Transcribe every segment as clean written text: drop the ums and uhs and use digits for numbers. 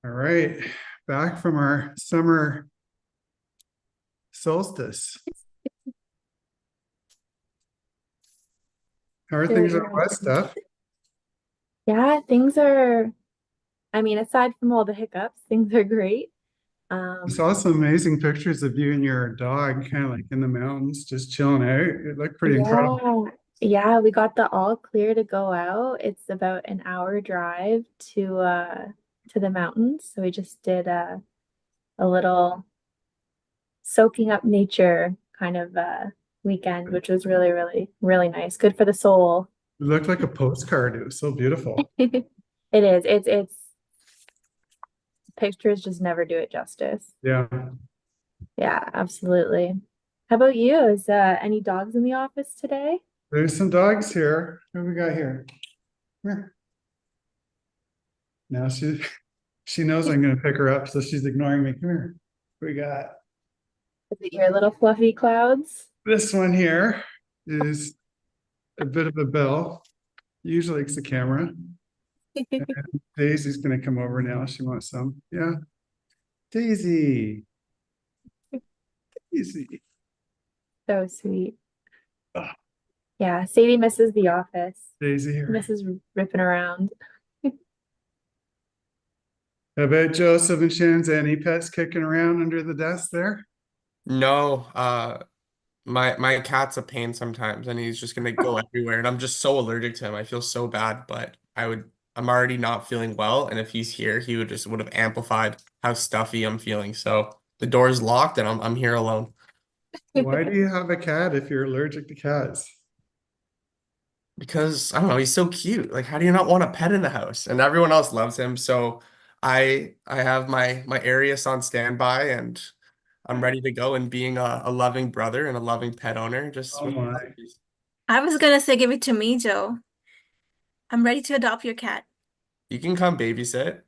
All right, back from our summer solstice. How are Sure, things out yeah. west, Steph? Yeah, things are, I mean, aside from all the hiccups, things are great. I Um, saw some amazing pictures of you and your dog kind of like in the mountains, just chilling out. It looked pretty incredible. yeah, yeah, we got the all clear to go out. It's about an hour drive to the mountains. So we just did a little soaking up nature kind of weekend, which was really, really, really nice. Good for the soul. It looked like a postcard. It was so beautiful. It is. It's pictures just never do it justice. Yeah, Yeah, absolutely. How about you? Is any dogs in the office today? there's some dogs here. What do we got here? Come here. Now she knows I'm going to pick her up, so she's ignoring me. Come here. We got Is it your little fluffy clouds? this one here is a bit of a bell. Usually likes the camera. Daisy's gonna come over now. She wants some. Yeah. Daisy. Daisy. So sweet. Oh, Yeah, Sadie misses the office. Daisy here. Misses ripping around. How about Joseph and Shanza? Any pets kicking around under the desk there? No, my cat's a pain sometimes and he's just gonna go everywhere and I'm just so allergic to him. I feel so bad, but I'm already not feeling well and if he's here, he would have amplified how stuffy I'm feeling. So the door is locked and I'm here alone Why do you have a cat if you're allergic to cats? because I don't know, he's so cute. Like how do you not want a pet in the house? And everyone else loves him. So I have my Arius on standby and I'm ready to go and being a loving brother and a loving pet owner just Oh with my. I was gonna say give it to me, Joe. I'm ready to adopt your cat. you can come babysit.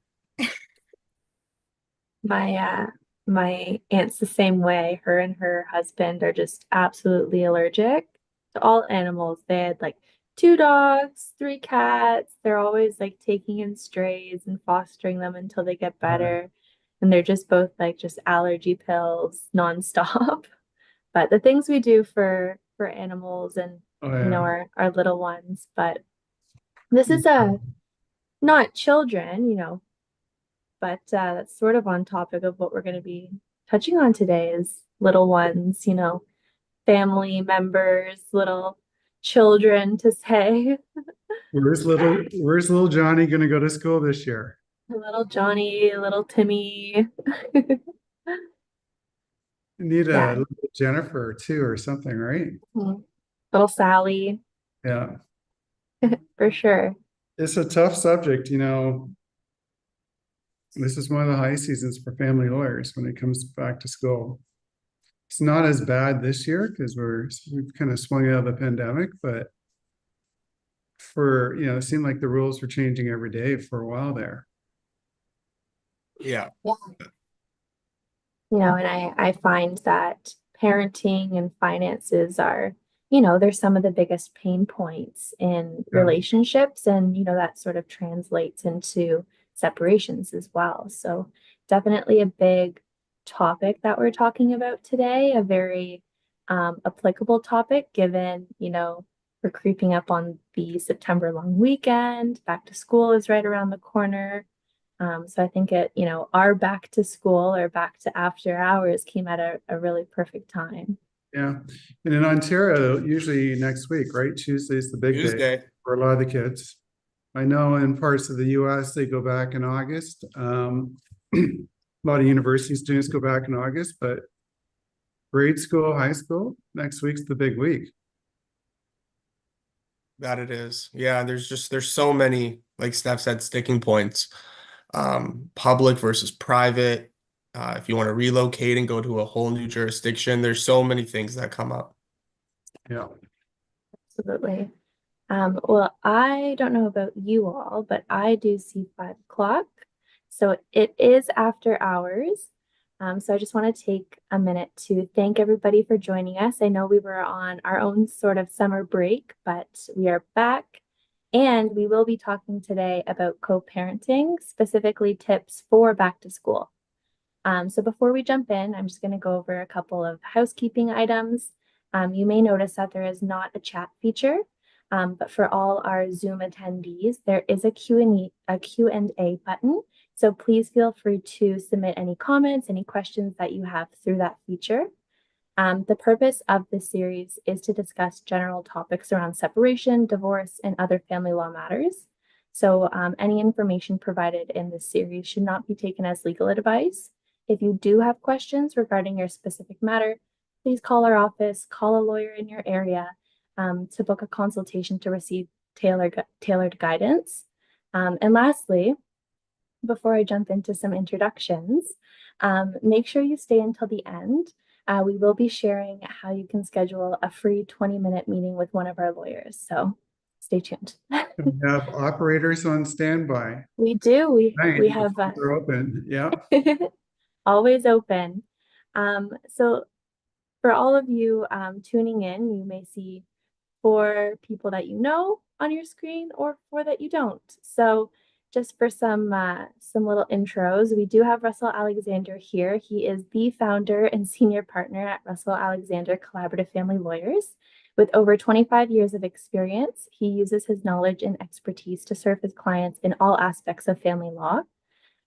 My my aunt's the same way. Her and her husband are just absolutely allergic to all animals. They had like two dogs, three cats. They're always like taking in strays and fostering them until they get better. And they're just both like just allergy pills nonstop. But the things we do for animals and Oh yeah. our little ones. But this is a not children, but that's sort of on topic of what we're going to be touching on today is little ones, family members, little children to say. Where's little Johnny gonna go to school this year? Little Johnny, little Timmy. You need a Yeah. little Jennifer too or something, right? Mhm. Little Sally, Yeah. for sure. It's a tough subject, This is one of the high seasons for family lawyers when it comes back to school. It's not as bad this year because we've kind of swung out of the pandemic, but it seemed like the rules were changing every day for a while there. Yeah. And I find that parenting and finances are, they're some of the biggest pain points in Yeah. relationships. And, that sort of translates into separations as well. So definitely a big topic that we're talking about today, a very applicable topic given, we're creeping up on the September long weekend. Back to school is right around the corner. So I think our back to school or back to after hours came at a really perfect time. Yeah. And in Ontario, usually next week, right? Tuesday's the big day Tuesday. for a lot of the kids. I know in parts of the US, they go back in August. A lot of university students go back in August, but grade school, high school, next week's the big week. That it is. Yeah, there's so many, like Steph said, sticking points. Public versus private. If you want to relocate and go to a whole new jurisdiction, there's so many things that come up. Yeah. Absolutely. Well, I don't know about you all, but I do see 5 o'clock. So it is after hours. So I just want to take a minute to thank everybody for joining us. I know we were on our own sort of summer break, but we are back And we will be talking today about co-parenting, specifically tips for back to school. So before we jump in, I'm just going to go over a couple of housekeeping items. You may notice that there is not a chat feature, but for all our Zoom attendees, there is a Q&A button. So please feel free to submit any comments, any questions that you have through that feature. The purpose of this series is to discuss general topics around separation, divorce, and other family law matters. So any information provided in this series should not be taken as legal advice. If you do have questions regarding your specific matter, please call our office, call a lawyer in your area to book a consultation to receive tailored guidance. And lastly, before I jump into some introductions, make sure you stay until the end. We will be sharing how you can schedule a free 20-minute meeting with one of our lawyers. So stay tuned. We have operators on standby. We do. We have They're open. Yeah. always open. So for all of you tuning in, you may see 4 people that you know on your screen or 4 that you don't. So just for some little intros, we do have Russell Alexander here. He is the founder and senior partner at Russell Alexander Collaborative Family Lawyers. With over 25 years of experience, he uses his knowledge and expertise to serve his clients in all aspects of family law.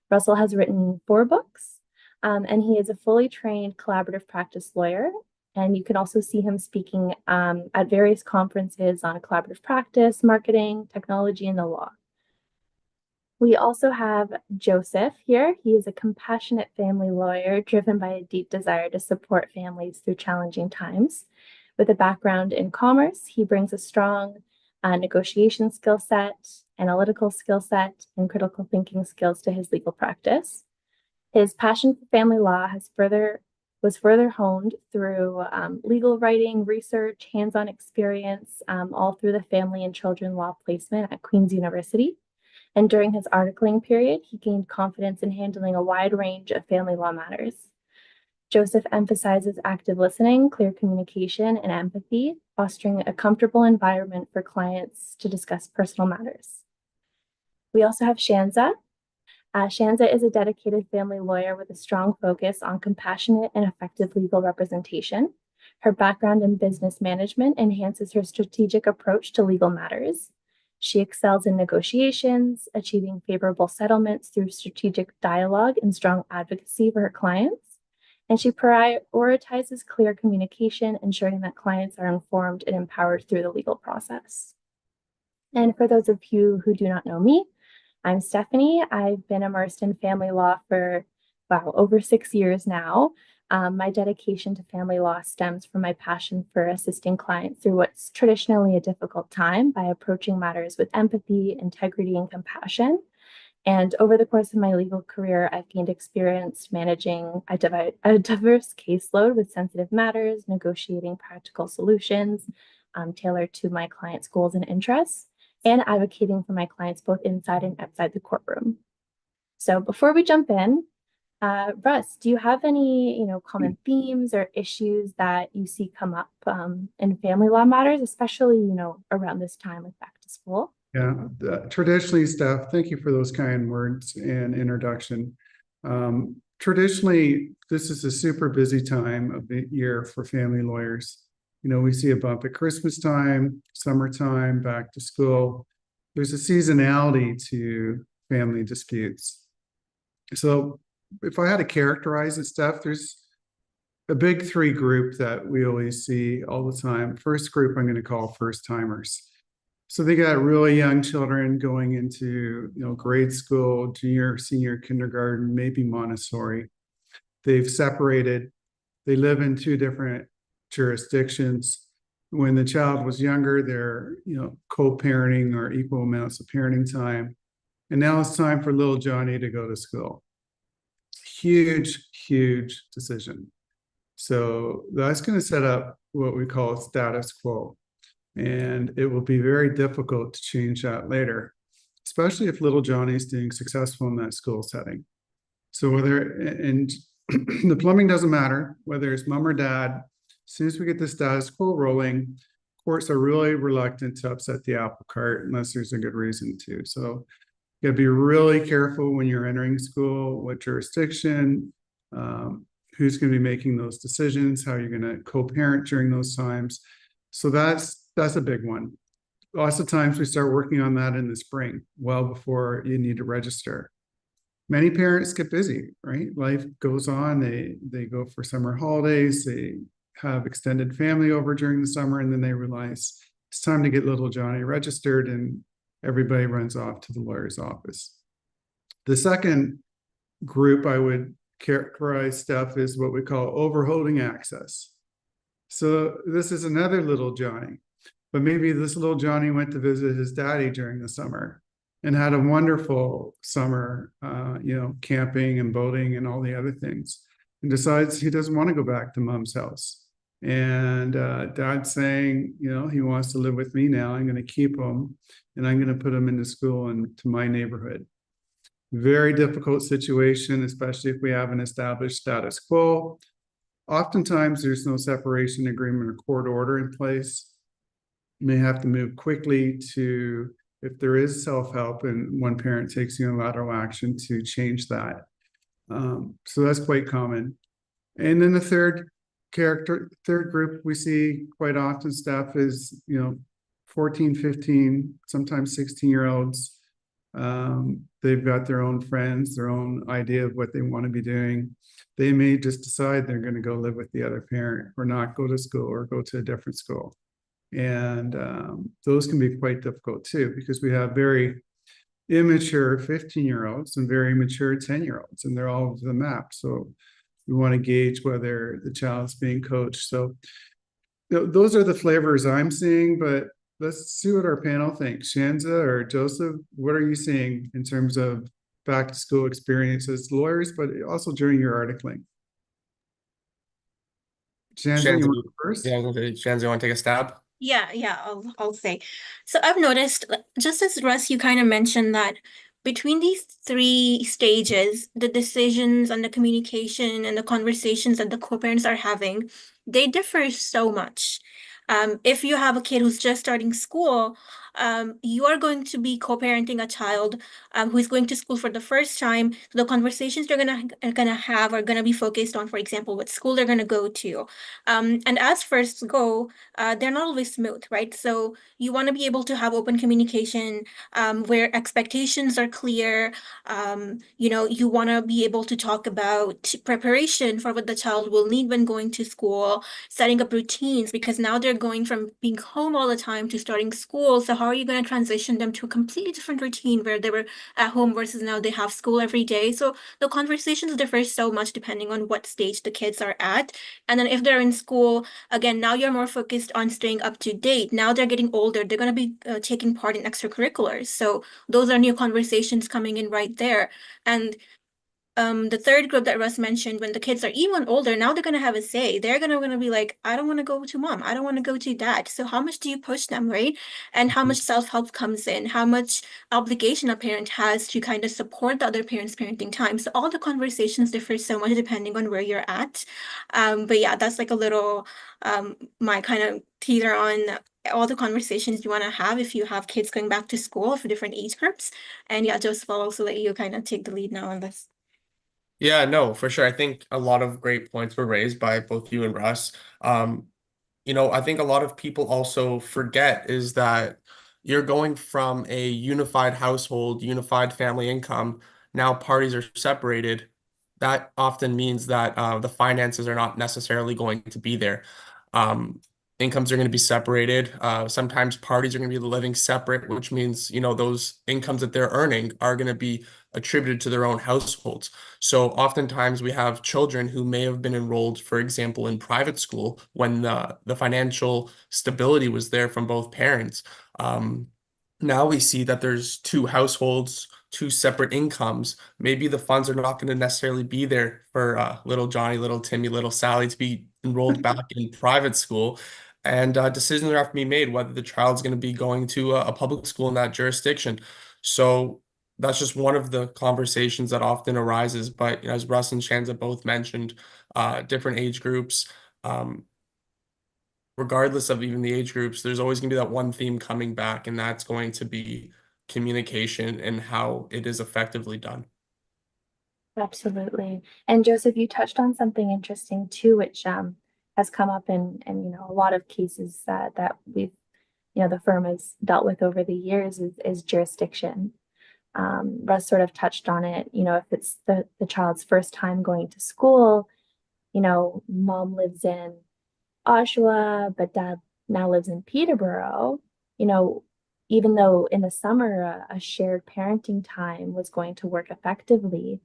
Russell has written 4 books, and he is a fully trained collaborative practice lawyer. And you can also see him speaking at various conferences on collaborative practice, marketing, technology, and the law. We also have Joseph here. He is a compassionate family lawyer driven by a deep desire to support families through challenging times. With a background in commerce, he brings a strong negotiation skill set, analytical skill set, and critical thinking skills to his legal practice. His passion for family law was further honed through legal writing, research, hands-on experience, all through the family and children law placement at Queen's University. And during his articling period, he gained confidence in handling a wide range of family law matters. Joseph emphasizes active listening, clear communication, and empathy, fostering a comfortable environment for clients to discuss personal matters. We also have Shanza. Shanza is a dedicated family lawyer with a strong focus on compassionate and effective legal representation. Her background in business management enhances her strategic approach to legal matters. She excels in negotiations, achieving favorable settlements through strategic dialogue and strong advocacy for her clients. And she prioritizes clear communication, ensuring that clients are informed and empowered through the legal process. And for those of you who do not know me, I'm Stephanie. I've been immersed in family law for, over 6 years now. My dedication to family law stems from my passion for assisting clients through what's traditionally a difficult time by approaching matters with empathy, integrity, and compassion. And over the course of my legal career, I've gained experience managing a diverse caseload with sensitive matters, negotiating practical solutions tailored to my clients' goals and interests, and advocating for my clients both inside and outside the courtroom. So before we jump in, Russ, do you have any, common themes or issues that you see come up in family law matters, especially, around this time with back to school? Yeah, traditionally, Steph, thank you for those kind words and introduction. Traditionally, this is a super busy time of the year for family lawyers. We see a bump at Christmas time, summertime, back to school. There's a seasonality to family disputes. So if I had to characterize it, Steph, there's a big 3 group that we always see all the time. First group I'm going to call first timers. So they got really young children going into grade school, junior, senior kindergarten, maybe Montessori. They've separated. They live in 2 different jurisdictions. When the child was younger, they're co-parenting or equal amounts of parenting time. And now it's time for little Johnny to go to school. Huge decision. So that's going to set up what we call a status quo. And it will be very difficult to change that later, especially if little Johnny's doing successful in that school setting. So and the plumbing doesn't matter, whether it's mom or dad, as soon as we get the status quo rolling, courts are really reluctant to upset the apple cart unless there's a good reason to. So you gotta be really careful when you're entering school, what jurisdiction, who's going to be making those decisions, how you're going to co-parent during those times. So that's a big one. Lots of times we start working on that in the spring, well before you need to register. Many parents get busy, right? Life goes on. They go for summer holidays. They have extended family over during the summer, and then they realize it's time to get little Johnny registered, and everybody runs off to the lawyer's office. The second group I would characterize stuff is what we call overholding access. So this is another little Johnny, but maybe this little Johnny went to visit his daddy during the summer and had a wonderful summer, camping and boating and all the other things, and decides he doesn't want to go back to mom's house. And dad's saying, he wants to live with me now. I'm going to keep him, and I'm going to put him into school and to my neighborhood. Very difficult situation, especially if we have an established status quo. Oftentimes, there's no separation agreement or court order in place. You may have to move quickly to, if there is self-help and one parent takes unilateral action, to change that. So that's quite common. And then the third group we see quite often stuff is, 14, 15, sometimes 16-year-olds. They've got their own friends, their own idea of what they want to be doing. They may just decide they're going to go live with the other parent or not go to school or go to a different school. And those can be quite difficult too, because we have very immature 15-year-olds and very mature 10-year-olds, and they're all over the map. So we want to gauge whether the child's being coached. So those are the flavors I'm seeing, but let's see what our panel thinks. Shanza or Joseph, what are you seeing in terms of back to school experiences, lawyers, but also during your articling? Shanza, you want to go first? Yeah, Shanza, you want to take a stab? Yeah, I'll say. So I've noticed, just as Russ, you kind of mentioned that between these three stages, the decisions and the communication and the conversations that the co-parents are having, they differ so much. If you have a kid who's just starting school, you are going to be co-parenting a child who is going to school for the first time. The conversations they're gonna have are gonna be focused on, for example, what school they're gonna go to. And as firsts go, they're not always smooth, right? So you want to be able to have open communication where expectations are clear. You want to be able to talk about preparation for what the child will need when going to school, setting up routines, because now they're going from being home all the time to starting school. So how are you going to transition them to a completely different routine where they were at home versus now they have school every day? So the conversations differ so much depending on what stage the kids are at. And then if they're in school, again, now you're more focused on staying up to date. Now they're getting older. They're going to be taking part in extracurriculars. So those are new conversations coming in right there. And the third group that Russ mentioned, when the kids are even older, now they're going to have a say. They're going to be like, I don't want to go to mom. I don't want to go to dad. So how much do you push them, right? And how much self-help comes in, how much obligation a parent has to kind of support the other parent's parenting time. So all the conversations differ so much depending on where you're at. But yeah, that's like a little, my kind of teeter on all the conversations you want to have if you have kids going back to school for different age groups. And yeah, Joseph, I'll also let you kind of take the lead now on this. Yeah, no, for sure. I think a lot of great points were raised by both you and Russ. I think a lot of people also forget is that you're going from a unified household, unified family income. Now parties are separated. That often means that the finances are not necessarily going to be there. Um, Incomes are going to be separated. Sometimes parties are going to be living separate, which means, those incomes that they're earning are going to be attributed to their own households. So oftentimes we have children who may have been enrolled, for example, in private school when the financial stability was there from both parents. Now we see that there's two households, two separate incomes. Maybe the funds are not going to necessarily be there for little Johnny, little Timmy, little Sally to be enrolled back in private school. And decisions are have to be made whether the child's going to be going to a public school in that jurisdiction. So that's just one of the conversations that often arises. But as Russ and Shanza both mentioned, different age groups. regardless of even the age groups, there's always going to be that one theme coming back, and that's going to be communication and how it is effectively done. Absolutely. And Joseph, you touched on something interesting too, which has come up in a lot of cases that we've the firm has dealt with over the years is jurisdiction. Russ sort of touched on it. If it's the child's first time going to school, mom lives in Oshawa, but dad now lives in Peterborough, you know, even though in the summer a shared parenting time was going to work effectively,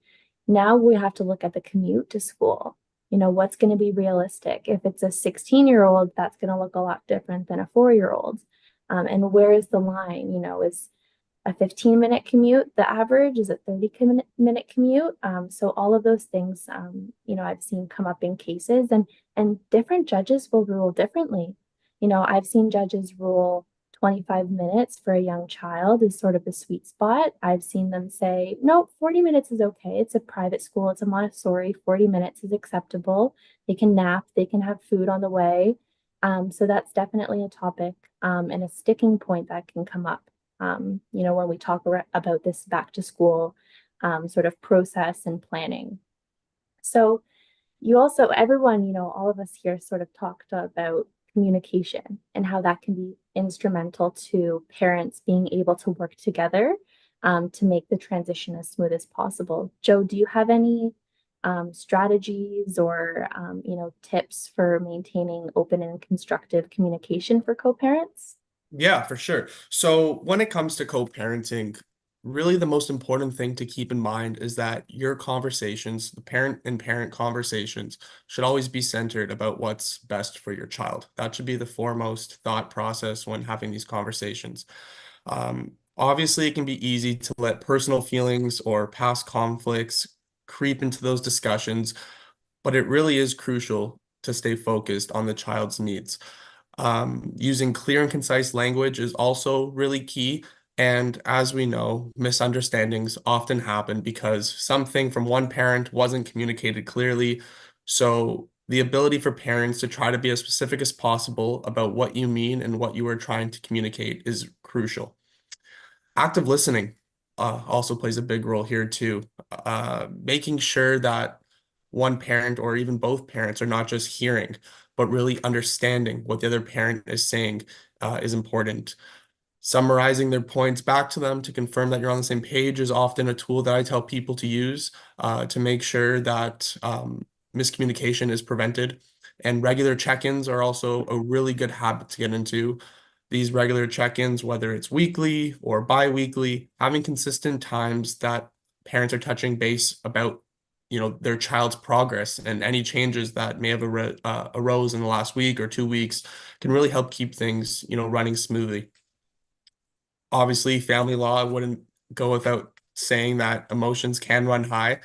now we have to look at the commute to school. What's going to be realistic? If it's a 16-year-old, that's going to look a lot different than a 4-year-old. And where is the line? Is a 15-minute commute the average? Is it 30-minute commute? So all of those things, I've seen come up in cases, and different judges will rule differently. I've seen judges rule 25 minutes for a young child is sort of the sweet spot. I've seen them say, no, 40 minutes is okay. It's a private school, it's a Montessori, 40 minutes is acceptable. They can nap, they can have food on the way. So that's definitely a topic and a sticking point that can come up, when we talk about this back to school sort of process and planning. So everyone, all of us here sort of talked about communication and how that can be instrumental to parents being able to work together to make the transition as smooth as possible. Joe, do you have any strategies or tips for maintaining open and constructive communication for co-parents? Yeah, for sure. So when it comes to co-parenting, really the most important thing to keep in mind is that your conversations, the parent and parent conversations, should always be centered about what's best for your child. That should be the foremost thought process when having these conversations. Obviously, it can be easy to let personal feelings or past conflicts creep into those discussions, but it really is crucial to stay focused on the child's needs. Using clear and concise language is also really key. And as we know, misunderstandings often happen because something from one parent wasn't communicated clearly. So the ability for parents to try to be as specific as possible about what you mean and what you are trying to communicate is crucial. Active listening also plays a big role here too. Making sure that one parent or even both parents are not just hearing, but really understanding what the other parent is saying is important. Summarizing their points back to them to confirm that you're on the same page is often a tool that I tell people to use to make sure that miscommunication is prevented. And regular check-ins are also a really good habit to get into. These regular check-ins, whether it's weekly or bi-weekly, having consistent times that parents are touching base about their child's progress and any changes that may have arose in the last week or 2 weeks can really help keep things running smoothly. Obviously, family law wouldn't go without saying that emotions can run high.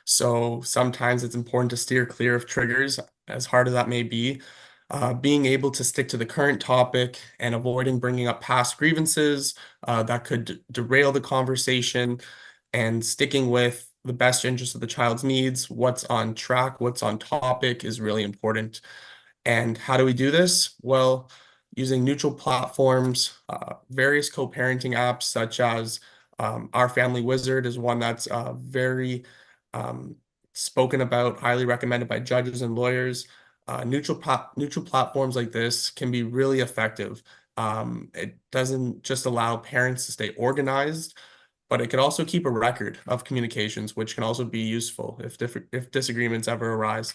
So sometimes it's important to steer clear of triggers, as hard as that may be. Being able to stick to the current topic and avoiding bringing up past grievances that could derail the conversation, and sticking with the best interest of the child's needs, what's on track, what's on topic is really important. And how do we do this? Well, using neutral platforms, various co-parenting apps such as Our Family Wizard is one that's very spoken about, highly recommended by judges and lawyers. Neutral platforms like this can be really effective. It doesn't just allow parents to stay organized, but it could also keep a record of communications, which can also be useful if disagreements ever arise.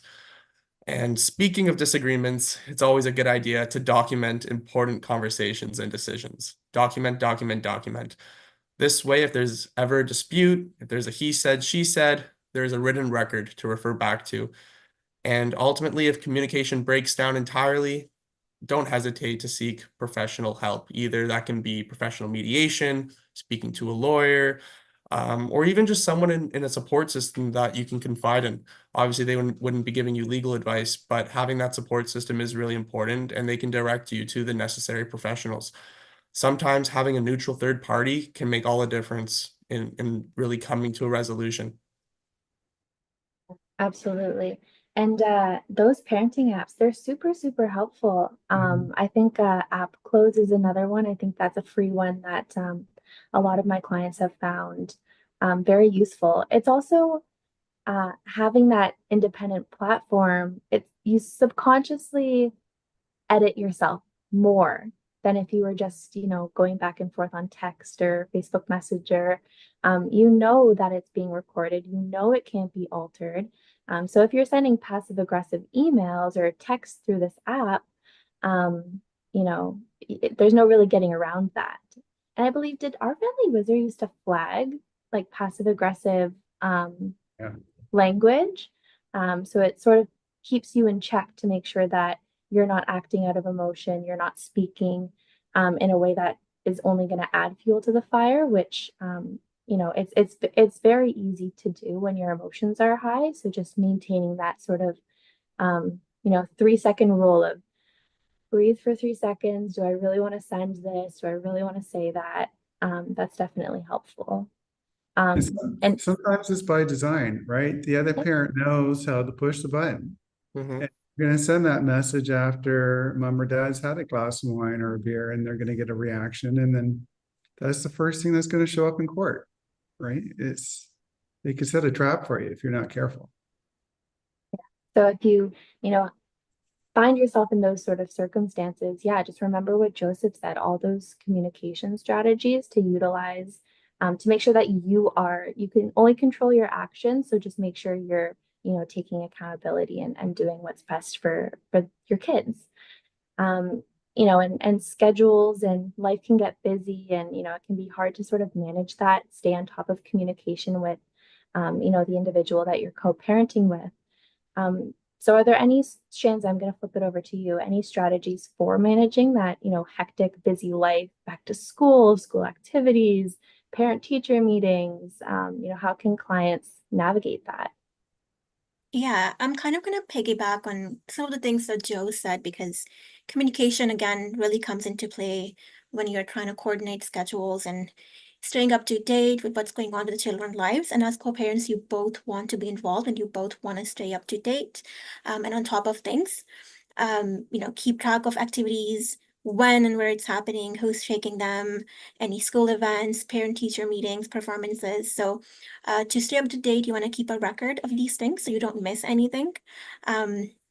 And speaking of disagreements, it's always a good idea to document important conversations and decisions. Document, document, document. This way, if there's ever a dispute, if there's a he said, she said, there's a written record to refer back to. And ultimately, if communication breaks down entirely, don't hesitate to seek professional help. Either that can be professional mediation, speaking to a lawyer, or even just someone in a support system that you can confide in. Obviously, they wouldn't be giving you legal advice, but having that support system is really important, and they can direct you to the necessary professionals. Sometimes having a neutral third party can make all the difference in really coming to a resolution. Absolutely. And those parenting apps, they're super, super helpful. Mhm. I think App Close is another one. I think that's a free one that a lot of my clients have found very useful. It's also having that independent platform, it's you subconsciously edit yourself more than if you were just, going back and forth on text or Facebook Messenger. You know that it's being recorded, you know it can't be altered. So if you're sending passive aggressive emails or texts through this app, um, there's no really getting around that. And I believe, did our family wizard used to flag like passive aggressive Yeah. language? So it sort of keeps you in check to make sure that you're not acting out of emotion, you're not speaking in a way that is only going to add fuel to the fire, which it's very easy to do when your emotions are high. So just maintaining that sort of 3-second rule of breathe for 3 seconds. Do I really want to send this? Do I really want to say that? That's definitely helpful. And And sometimes it's by design, right? The other parent knows how to push the button. Mhm. And you're going to send that message after mom or dad's had a glass of wine or a beer, and they're going to get a reaction. And then that's the first thing that's going to show up in court, right? They could set a trap for you if you're not careful. so if you find yourself in those sort of circumstances, yeah, just remember what Joseph said, all those communication strategies to utilize to make sure that you can only control your actions. So just make sure you're, taking accountability and doing what's best for your kids. Um, and schedules and life can get busy and, it can be hard to sort of manage that, stay on top of communication with, the individual that you're co-parenting with. So are there any, Shans, I'm going to flip it over to you, any strategies for managing that, hectic, busy life, back to school activities, parent-teacher meetings? How can clients navigate that? Yeah, I'm kind of going to piggyback on some of the things that Joe said because communication, again, really comes into play when you're trying to coordinate schedules and staying up to date with what's going on with the children's lives. And as co-parents, you both want to be involved and you both want to stay up to date and on top of things. Keep track of activities, when and where it's happening, who's taking them, any school events, parent-teacher meetings, performances. So to stay up to date, you want to keep a record of these things so you don't miss anything.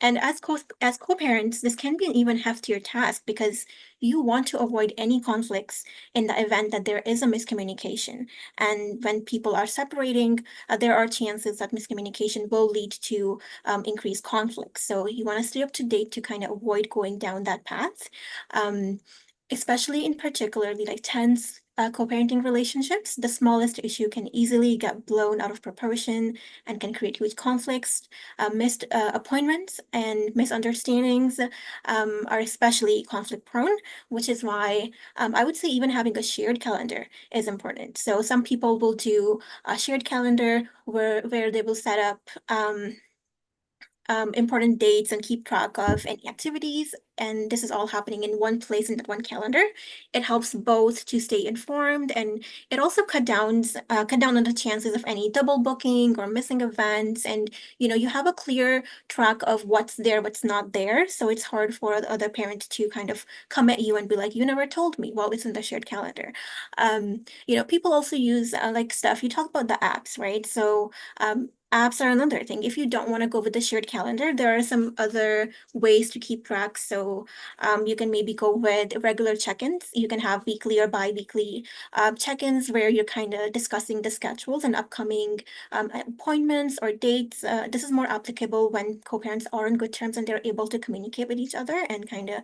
And as co-parents, this can be an even heftier task because you want to avoid any conflicts in the event that there is a miscommunication. And when people are separating, there are chances that miscommunication will lead to increased conflicts. So you want to stay up to date to kind of avoid going down that path. Um, Especially in particularly like tense co-parenting relationships, the smallest issue can easily get blown out of proportion and can create huge conflicts. Missed appointments and misunderstandings are especially conflict prone, which is why I would say even having a shared calendar is important. So some people will do a shared calendar where they will set up important dates and keep track of any activities. And this is all happening in one place in that one calendar. It helps both to stay informed, and it also cut down on the chances of any double booking or missing events. And you have a clear track of what's there, what's not there. So it's hard for the other parent to kind of come at you and be like, "You never told me." Well, it's in the shared calendar. People also use like stuff. You talk about the apps, right? So apps are another thing. If you don't want to go with the shared calendar, there are some other ways to keep track. So you can maybe go with regular check-ins. You can have weekly or bi-weekly check-ins where you're kind of discussing the schedules and upcoming appointments or dates. This is more applicable when co-parents are on good terms and they're able to communicate with each other and kind of,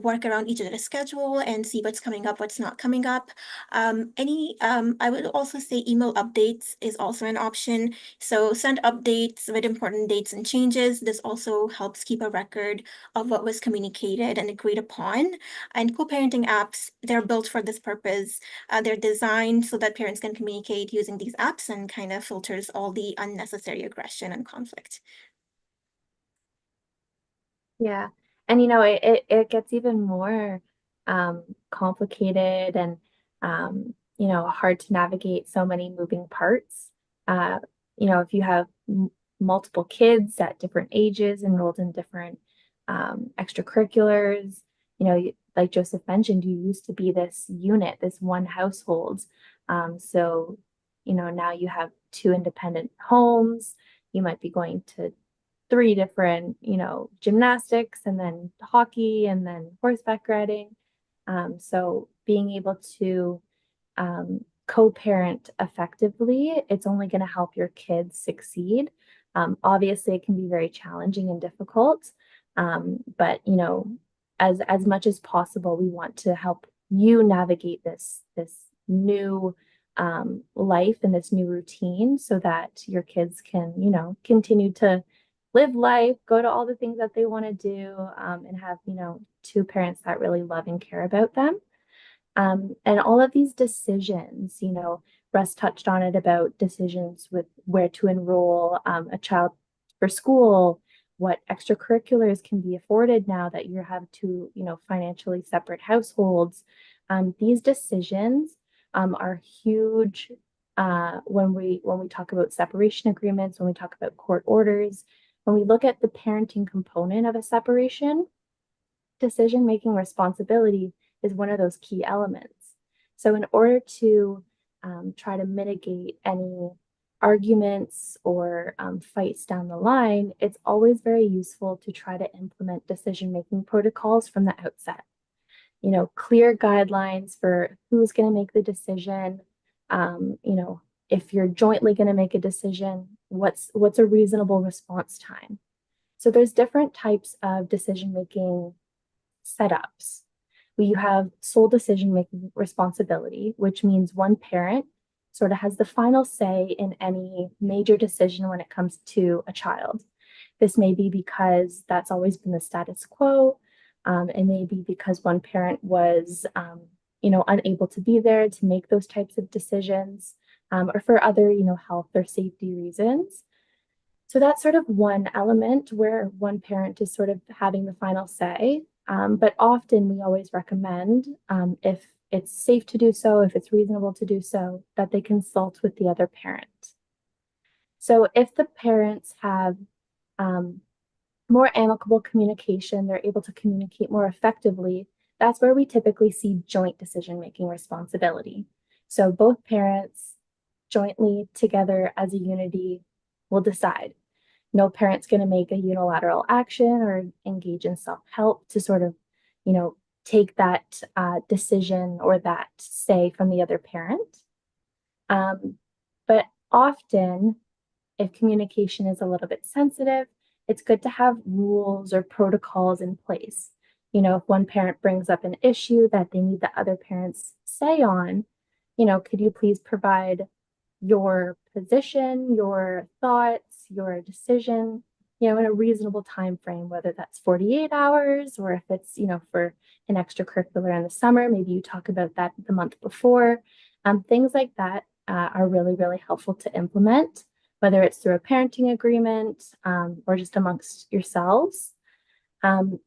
work around each other's schedule and see what's coming up, what's not coming up. I would also say email updates is also an option. So send updates with important dates and changes. This also helps keep a record of what was communicated and agreed upon. And co-parenting apps, they're built for this purpose. They're designed so that parents can communicate using these apps and kind of filters all the unnecessary aggression and conflict. Yeah. And it gets even more complicated and hard to navigate so many moving parts. If you have multiple kids at different ages enrolled in different extracurriculars. Like Joseph mentioned, you used to be this unit, this one household. So, now you have two independent homes. You might be going to three different, gymnastics and then hockey and then horseback riding. So being able to co-parent effectively, it's only going to help your kids succeed. Obviously, it can be very challenging and difficult, but as much as possible, we want to help you navigate this new life and this new routine so that your kids can, continue to live life, go to all the things that they want to do, and have, two parents that really love and care about them. And all of these decisions, Russ touched on it about decisions with where to enroll a child for school, what extracurriculars can be afforded now that you have two, financially separate households. These decisions are huge when we talk about separation agreements, when we talk about court orders, when we look at the parenting component of a separation, decision-making responsibility is one of those key elements. So in order to try to mitigate any arguments or fights down the line, it's always very useful to try to implement decision-making protocols from the outset. Clear guidelines for who's going to make the decision. If you're jointly going to make a decision, what's a reasonable response time? So there's different types of decision-making setups. You have sole decision-making responsibility, which means one parent sort of has the final say in any major decision when it comes to a child. This may be because that's always been the status quo. It may be because one parent was, unable to be there to make those types of decisions, or for other, health or safety reasons. So that's sort of one element where one parent is sort of having the final say. But often we always recommend, if it's safe to do so, if it's reasonable to do so, that they consult with the other parent. So if the parents have more amicable communication, they're able to communicate more effectively, that's where we typically see joint decision-making responsibility. So both parents jointly together as a unity will decide. No parent's going to make a unilateral action or engage in self-help to sort of, take that decision or that say from the other parent. But often, if communication is a little bit sensitive, it's good to have rules or protocols in place. If one parent brings up an issue that they need the other parent's say on, could you please provide your position, your thoughts, your decision, in a reasonable time frame, whether that's 48 hours or if it's, for an extracurricular in the summer, maybe you talk about that the month before. Things like that are really, really helpful to implement, whether it's through a parenting agreement or just amongst yourselves.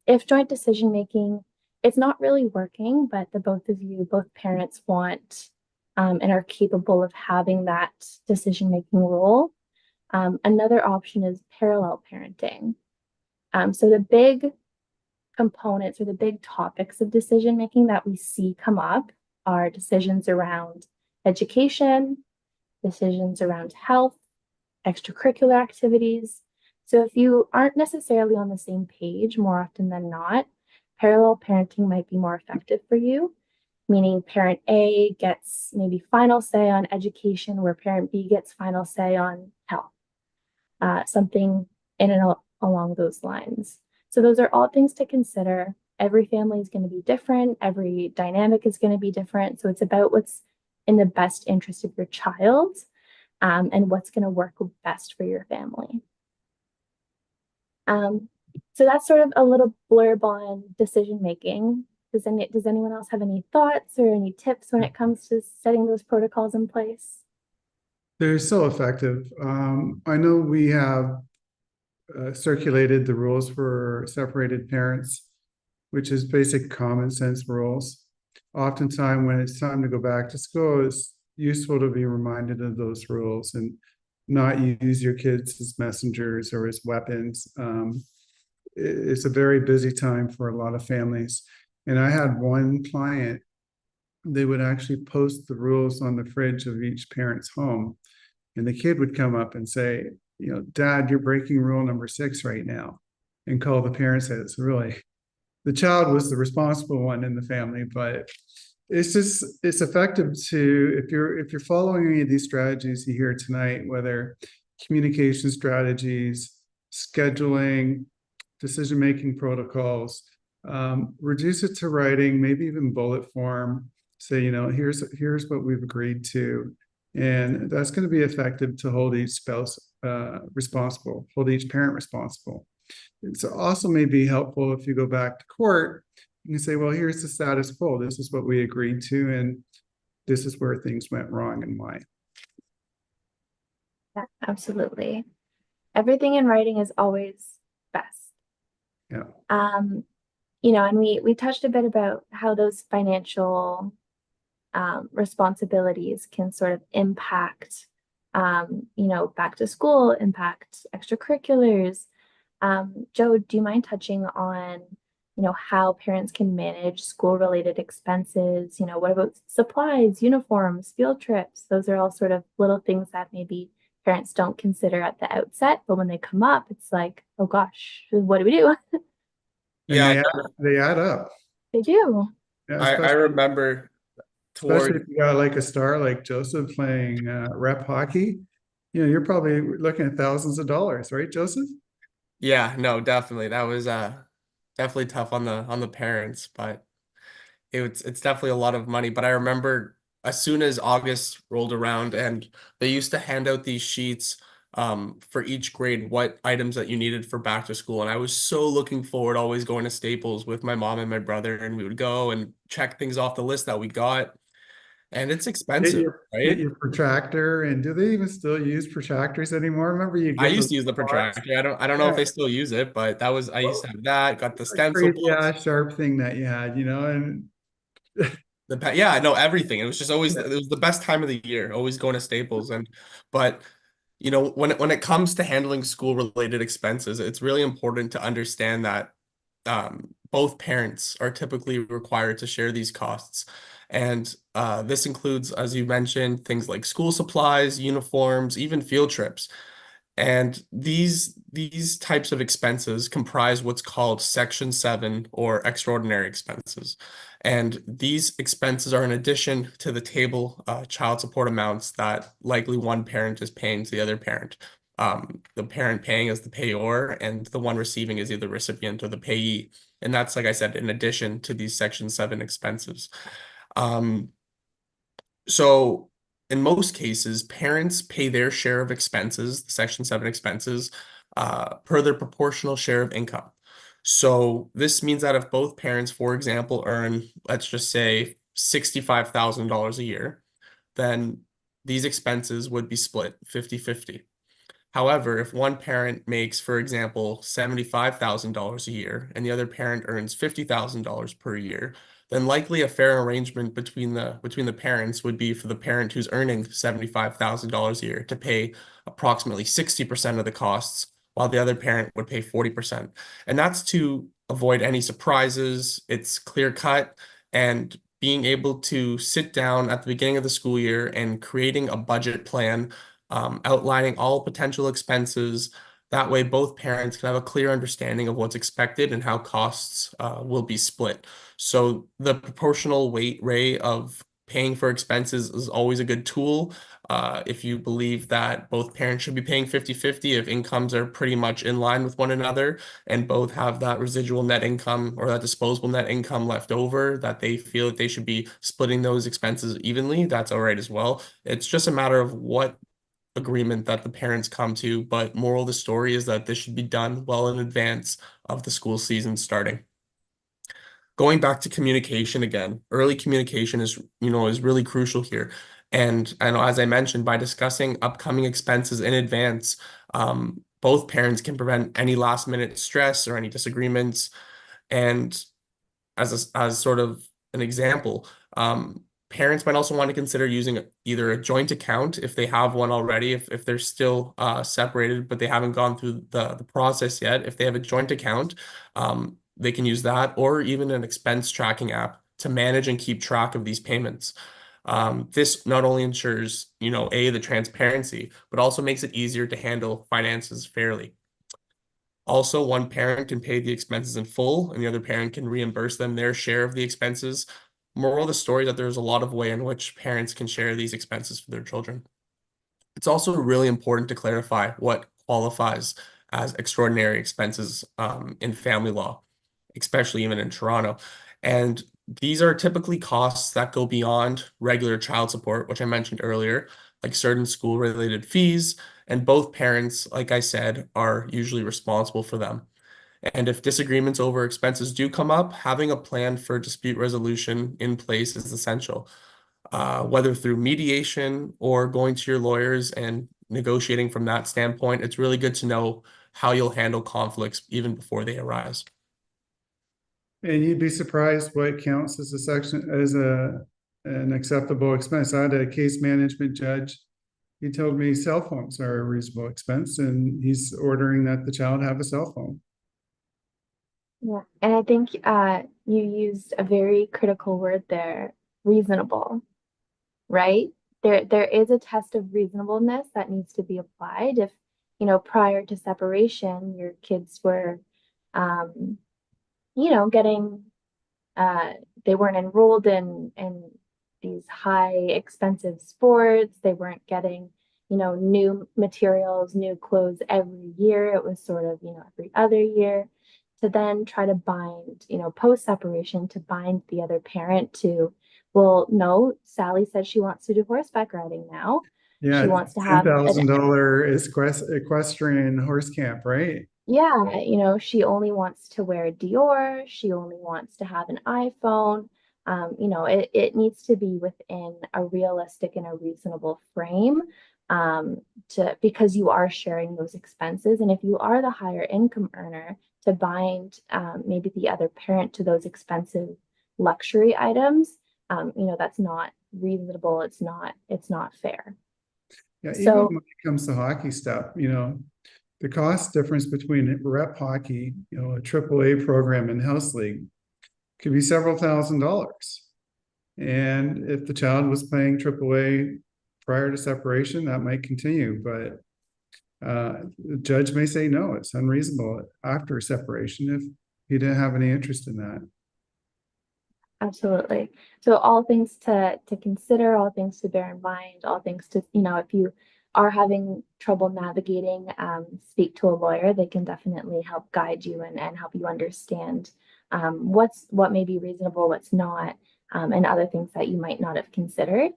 If joint decision-making, it's not really working, but both parents want and are capable of having that decision-making role. Another option is parallel parenting. So the big components or the big topics of decision-making that we see come up are decisions around education, decisions around health, extracurricular activities. So if you aren't necessarily on the same page, more often than not, parallel parenting might be more effective for you, meaning parent A gets maybe final say on education where parent B gets final say on health. Something in and along those lines. So those are all things to consider. Every family is going to be different. Every dynamic is going to be different. So it's about what's in the best interest of your child and what's going to work best for your family. So that's sort of a little blurb on decision making. Does anyone else have any thoughts or any tips when it comes to setting those protocols in place? They're so effective. I know we have circulated the rules for separated parents, which is basic common sense rules. Oftentimes when it's time to go back to school, it's useful to be reminded of those rules. And not use your kids as messengers or as weapons. It's a very busy time for a lot of families. And I had one client, they would actually post the rules on the fridge of each parent's home. And the kid would come up and say, Dad, you're breaking rule number 6 right now, and call the parents. It's really, the child was the responsible one in the family, but it's effective to, if you're following any of these strategies you hear tonight, whether communication strategies, scheduling, decision-making protocols, reduce it to writing, maybe even bullet form. Say, here's what we've agreed to, and that's going to be effective to hold each spouse responsible, hold each parent responsible. It's also may be helpful if you go back to court. You can say, well, here's the status quo. This is what we agreed to, and this is where things went wrong and why. Yeah, absolutely. Everything in writing is always best. Yeah. And we touched a bit about how those financial responsibilities can sort of impact, back to school, impact extracurriculars. Joe, do you mind touching on, how parents can manage school-related expenses? What about supplies, uniforms, field trips? Those are all sort of little things that maybe parents don't consider at the outset, but when they come up, it's like, oh gosh, what do we do? And Yeah, they add up. They do. Yeah, I remember especially toward if you got like a star like Joseph playing rep hockey, you're probably looking at thousands of dollars, right, Joseph? yeah, no, definitely. That was definitely tough on the parents, but it's definitely a lot of money. But I remember as soon as August rolled around and they used to hand out these sheets for each grade, what items that you needed for back to school. And I was so looking forward, always going to Staples with my mom and my brother, and we would go and check things off the list that we got. And it's Get expensive, get right? your protractor, and do they even still use protractors anymore? Remember you I get used those to use the box, protractor. I don't know if yeah, they still use it, but I used to have that, got the that stencil crazy books. ass sharp thing that you had, and Yeah, I know everything. It was just always it was the best time of the year, always going to Staples. But when it comes to handling school related expenses, it's really important to understand that both parents are typically required to share these costs. And this includes, as you mentioned, things like school supplies, uniforms, even field trips. And these types of expenses comprise what's called Section 7 or extraordinary expenses. And these expenses are in addition to the table child support amounts that likely one parent is paying to the other parent. The parent paying is the payor, and the one receiving is either the recipient or the payee. And that's, like I said, in addition to these Section 7 expenses. So in most cases, parents pay their share of expenses, Section 7 expenses, per their proportional share of income. So this means that if both parents, for example, earn, let's just say, $65,000 a year, then these expenses would be split 50-50. However, if one parent makes, for example, $75,000 a year and the other parent earns $50,000 per year, then likely a fair arrangement between the parents would be for the parent who's earning $75,000 a year to pay approximately 60% of the costs, while the other parent would pay 40%. And that's to avoid any surprises. It's clear cut, and being able to sit down at the beginning of the school year and creating a budget plan, outlining all potential expenses. That way, both parents can have a clear understanding of what's expected and how costs will be split. So the proportional weight rate of paying for expenses is always a good tool. If you believe that both parents should be paying 50-50, if incomes are pretty much in line with one another and both have that residual net income or that disposable net income left over, that they feel that they should be splitting those expenses evenly, that's all right as well. It's just a matter of what agreement that the parents come to, but moral of the story is that this should be done well in advance of the school season starting. Going back to communication again, early communication is really crucial here. And I know, as I mentioned, by discussing upcoming expenses in advance, both parents can prevent any last minute stress or any disagreements. And as sort of an example, Parents might also want to consider using either a joint account if they have one already, if they're still separated, but they haven't gone through the process yet. If they have a joint account, they can use that, or even an expense tracking app to manage and keep track of these payments. This not only ensures, the transparency, but also makes it easier to handle finances fairly. Also, one parent can pay the expenses in full, and the other parent can reimburse them their share of the expenses. Moral of the story is that there's a lot of way in which parents can share these expenses for their children. It's also really important to clarify what qualifies as extraordinary expenses in family law, especially even in Toronto. And these are typically costs that go beyond regular child support, which I mentioned earlier, like certain school-related fees, and both parents, like I said, are usually responsible for them. And if disagreements over expenses do come up, having a plan for dispute resolution in place is essential. Whether through mediation or going to your lawyers and negotiating from that standpoint, it's really good to know how you'll handle conflicts even before they arise. And you'd be surprised what counts as an acceptable expense. I had a case management judge. He told me cell phones are a reasonable expense, and he's ordering that the child have a cell phone. Yeah, and I think you used a very critical word there, reasonable, right? There is a test of reasonableness that needs to be applied. If, prior to separation, your kids were, getting they weren't enrolled in these high expensive sports. They weren't getting, new materials, new clothes every year. It was sort of, every other year. To then try to bind, post separation, to bind the other parent to, well, no, Sally says she wants to do horseback riding now. Yeah, She wants to have $10,000 equestrian horse camp, right? yeah, she only wants to wear Dior. She only wants to have an iPhone. It needs to be within a realistic and a reasonable frame, because you are sharing those expenses. And if you are the higher income earner, to bind maybe the other parent to those expensive luxury items, that's not reasonable. It's not fair. Yeah, even So when it comes to hockey stuff, the cost difference between rep hockey, a AAA program and house league could be several $1,000s. And if the child was playing AAA prior to separation, that might continue, but the judge may say, no, it's unreasonable after separation if he didn't have any interest in that. absolutely. So all things to consider, all things to bear in mind, all things to, if you are having trouble navigating, speak to a lawyer. They can definitely help guide you and help you understand what may be reasonable, what's not, and other things that you might not have considered.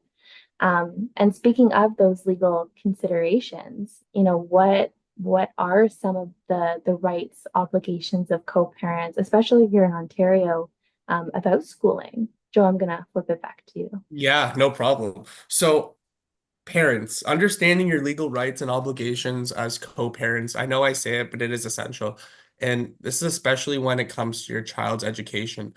And speaking of those legal considerations, what are some of the rights, obligations of co-parents, especially here in Ontario, about schooling? Joe, I'm gonna flip it back to you. Yeah, no problem. So, parents, understanding your legal rights and obligations as co-parents, I know I say it, but it is essential. And this is especially when it comes to your child's education.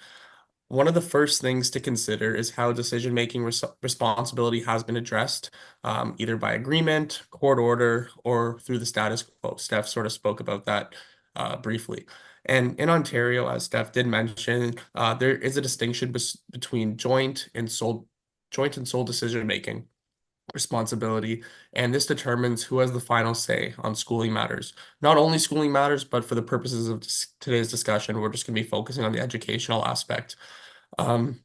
One of the first things to consider is how decision-making responsibility has been addressed, either by agreement, court order, or through the status quo. Steph sort of spoke about that briefly. And in Ontario, as Steph did mention, there is a distinction between joint and sole decision-making responsibility, and this determines who has the final say on schooling matters. Not only schooling matters, but for the purposes of today's discussion, we're just going to be focusing on the educational aspect. Um,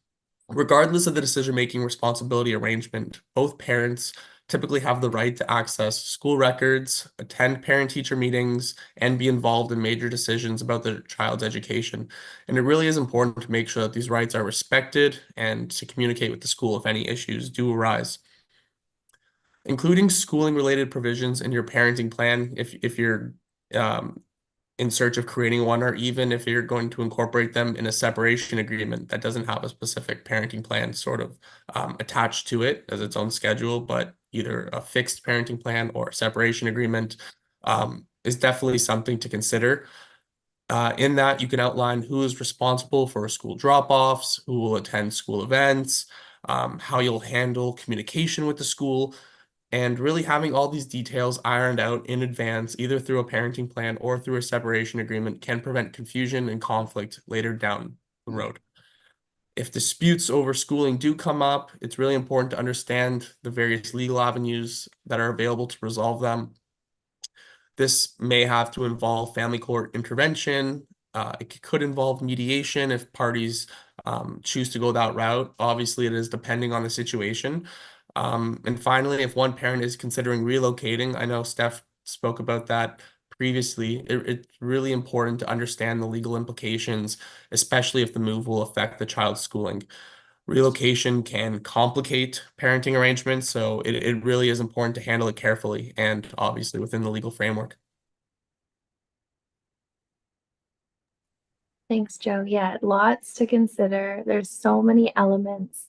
Regardless of the decision-making responsibility arrangement, both parents typically have the right to access school records, attend parent-teacher meetings, and be involved in major decisions about their child's education. And it really is important to make sure that these rights are respected and to communicate with the school if any issues do arise. Including schooling related provisions in your parenting plan, if you're um, in search of creating one, or even if you're going to incorporate them in a separation agreement that doesn't have a specific parenting plan sort of attached to it as its own schedule, but either a fixed parenting plan or a separation agreement is definitely something to consider. In that, you can outline who is responsible for school drop-offs, who will attend school events, how you'll handle communication with the school, and really having all these details ironed out in advance, either through a parenting plan or through a separation agreement, can prevent confusion and conflict later down the road. If disputes over schooling do come up, it's really important to understand the various legal avenues that are available to resolve them. This may have to involve family court intervention. It could involve mediation if parties choose to go that route. Obviously, it is depending on the situation. And finally, if one parent is considering relocating, I know Steph spoke about that previously, it's really important to understand the legal implications, especially if the move will affect the child's schooling. Relocation can complicate parenting arrangements, so it really is important to handle it carefully and obviously within the legal framework. Thanks, Joe. Yeah, lots to consider. There's so many elements,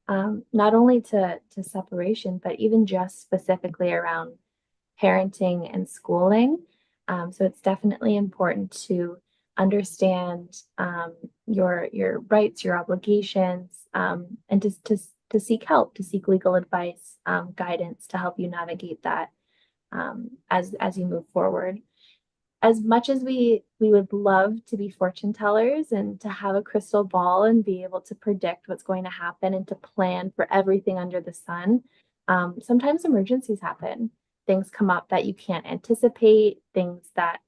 not only to separation, but even just specifically around parenting and schooling. So it's definitely important to understand your rights, your obligations, and to seek help, to seek legal advice, guidance to help you navigate that as you move forward. As much as we would love to be fortune tellers and to have a crystal ball and be able to predict what's going to happen and to plan for everything under the sun, sometimes emergencies happen. Things come up that you can't anticipate, things that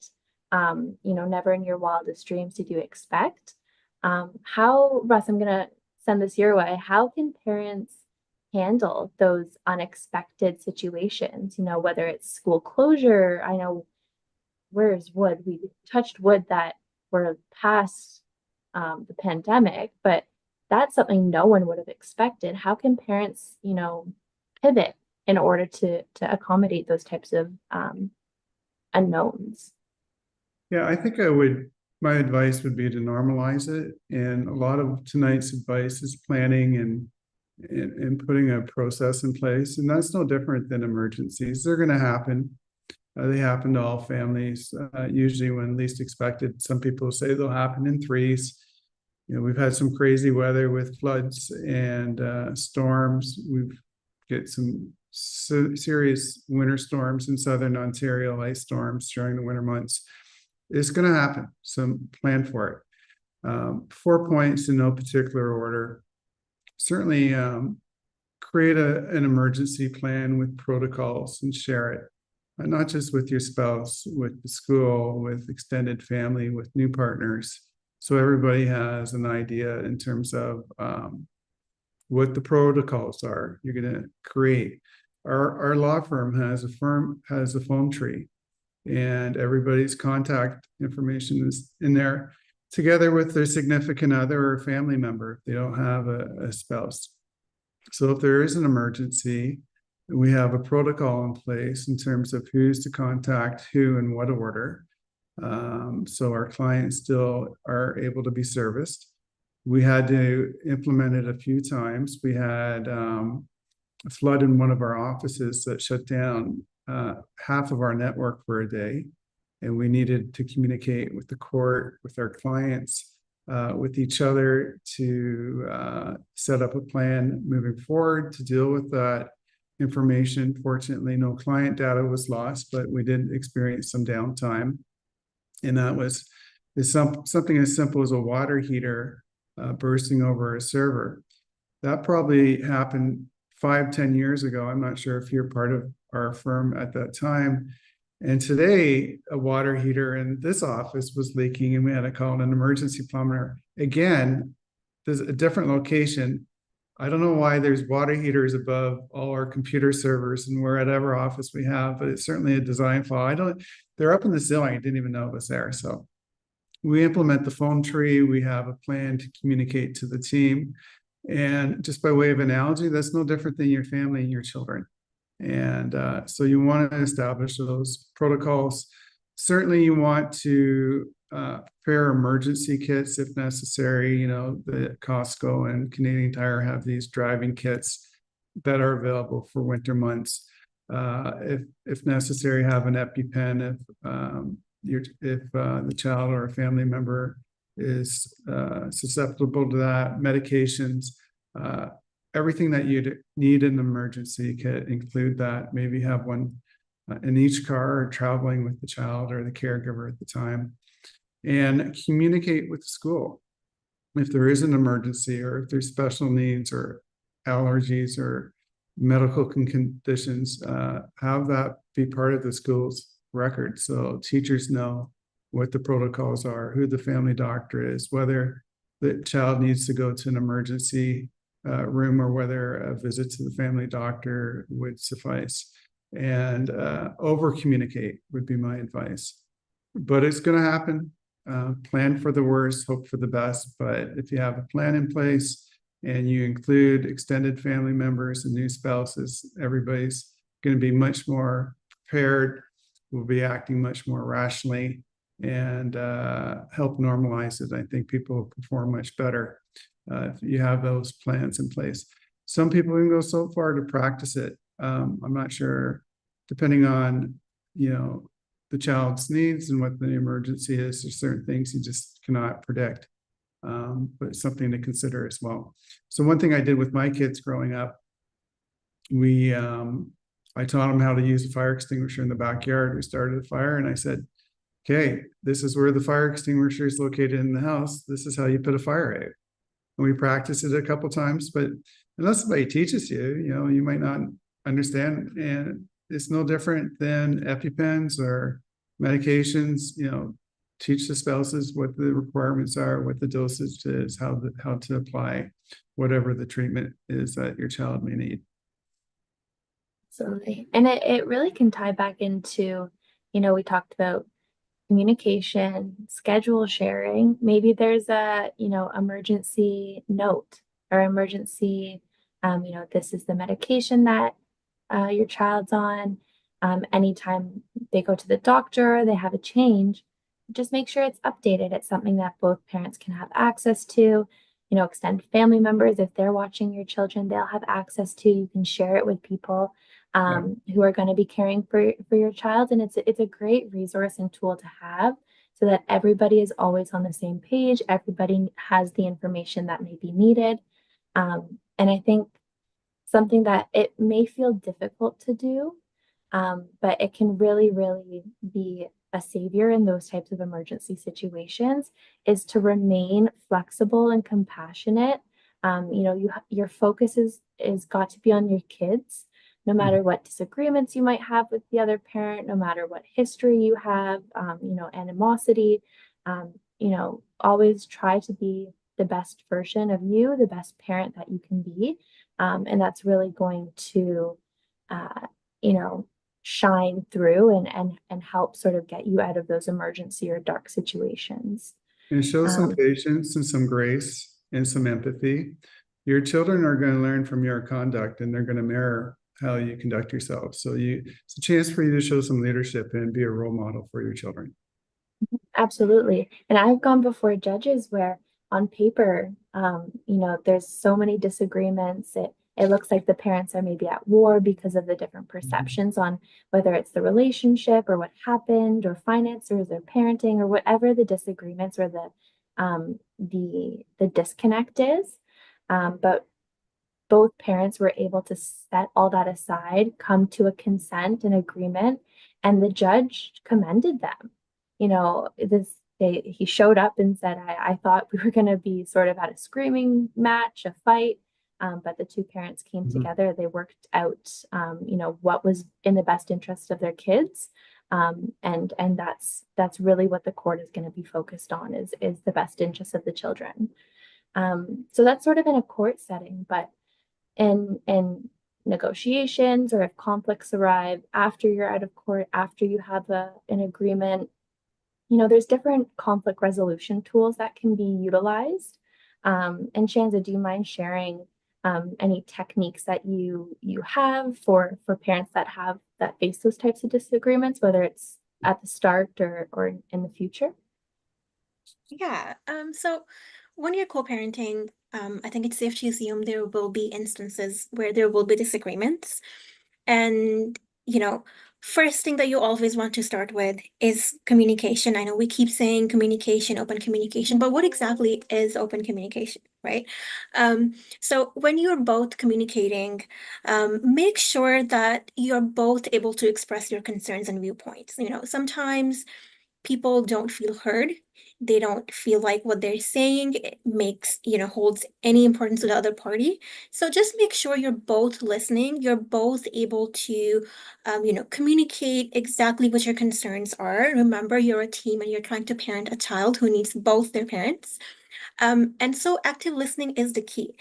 never in your wildest dreams did you expect. Russ, I'm gonna send this your way. How can parents handle those unexpected situations? Whether it's school closure. I know, where's wood? We touched wood that we're past the pandemic, but that's something no one would have expected. How can parents, pivot in order to accommodate those types of unknowns? Yeah, I think my advice would be to normalize it. And a lot of tonight's advice is planning and putting a process in place. And that's no different than emergencies. They're going to happen. They happen to all families, usually when least expected. Some people say they'll happen in threes. We've had some crazy weather with floods and storms. We've get some serious winter storms in southern Ontario, ice storms during the winter months. It's going to happen, so plan for it. 4 points in no particular order. Certainly create an emergency plan with protocols and share it. Not just with your spouse, with the school, with extended family, with new partners. So everybody has an idea in terms of what the protocols are you're going to create. Our law firm has a phone tree, and everybody's contact information is in there together with their significant other or family member if they don't have a spouse. So if there is an emergency, we have a protocol in place in terms of who's to contact who in what order. So our clients still are able to be serviced. We had to implement it a few times. We had a flood in one of our offices that shut down half of our network for a day. And we needed to communicate with the court, with our clients, with each other to set up a plan moving forward to deal with that information. Fortunately, no client data was lost, but we did experience some downtime. And that was something as simple as a water heater bursting over a server. That probably happened 5-10 years ago. I'm not sure if you're part of our firm at that time. And today, a water heater in this office was leaking, and we had to call an emergency plumber. Again, there's a different location. I don't know why there's water heaters above all our computer servers and wherever office we have, but it's certainly a design flaw. They're up in the ceiling. I didn't even know it was there. So we implement the phone tree. We have a plan to communicate to the team. And just by way of analogy, that's no different than your family and your children. And so you want to establish those protocols. Certainly you want to prepare emergency kits if necessary. The Costco and Canadian Tire have these driving kits that are available for winter months. If necessary, have an EpiPen if the child or a family member is susceptible to that. Medications. everything that you'd need in an emergency kit, include that. Maybe have one in each car, or traveling with the child or the caregiver at the time, and communicate with the school. If there is an emergency, or if there's special needs or allergies or medical conditions, have that be part of the school's record. So teachers know what the protocols are, who the family doctor is, whether the child needs to go to an emergency room, or whether a visit to the family doctor would suffice. And over communicate would be my advice. But it's going to happen. Plan for the worst, hope for the best. But if you have a plan in place and you include extended family members and new spouses, everybody's going to be much more prepared, will be acting much more rationally, and help normalize it. I think people will perform much better if you have those plans in place. Some people can go so far to practice it. I'm not sure, depending on, the child's needs and what the emergency is. There's certain things you just cannot predict, but it's something to consider as well. So one thing I did with my kids growing up, I taught them how to use a fire extinguisher in the backyard. We started a fire, and I said, okay, this is where the fire extinguisher is located in the house. This is how you put a fire out. And we practiced it a couple times, but unless somebody teaches you, you might not understand. And it's no different than EpiPens or medications. Teach the spouses what the requirements are, what the dosage is, how to apply whatever the treatment is that your child may need. Absolutely. And it really can tie back into, we talked about communication, schedule sharing. Maybe there's a, emergency note or emergency, this is the medication that your child's on. Anytime they go to the doctor, they have a change, just make sure it's updated. It's something that both parents can have access to. Extended family members, if they're watching your children, they'll have access to. You can share it with people who are going to be caring for your child. And it's a great resource and tool to have, so that everybody is always on the same page. Everybody has the information that may be needed. And I think something that it may feel difficult to do, but it can really, really be a savior in those types of emergency situations, is to remain flexible and compassionate. Your focus is got to be on your kids, no matter what disagreements you might have with the other parent, no matter what history you have, animosity. Always try to be the best version of you, the best parent that you can be. And that's really going to, shine through and help sort of get you out of those emergency or dark situations. And show some patience and some grace and some empathy. Your children are going to learn from your conduct, and they're going to mirror how you conduct yourself. So it's a chance for you to show some leadership and be a role model for your children. Absolutely. And I've gone before judges where on paper, there's so many disagreements. It looks like the parents are maybe at war because of the different perceptions on whether it's the relationship or what happened or finances or parenting or whatever the disagreements or the disconnect is. But both parents were able to set all that aside, come to a consent and agreement, and the judge commended them. He showed up and said, I thought we were going to be sort of at a screaming match, a fight. But the two parents came together. They worked out, what was in the best interest of their kids. And that's really what the court is going to be focused on, is the best interest of the children. So that's sort of in a court setting, but in negotiations, or if conflicts arrive after you're out of court, after you have an agreement, there's different conflict resolution tools that can be utilized. And Shanza, do you mind sharing any techniques that you have for parents that face those types of disagreements, whether it's at the start or in the future? Yeah. So when you're co-parenting, I think it's safe to assume there will be instances where there will be disagreements. And first thing that you always want to start with is communication. I know we keep saying communication, open communication, but what exactly is open communication, right? So when you're both communicating, make sure that you're both able to express your concerns and viewpoints. Sometimes people don't feel heard. They don't feel like what they're saying holds any importance to the other party. So just make sure you're both listening. You're both able to, communicate exactly what your concerns are. Remember, you're a team and you're trying to parent a child who needs both their parents. And so active listening is the key.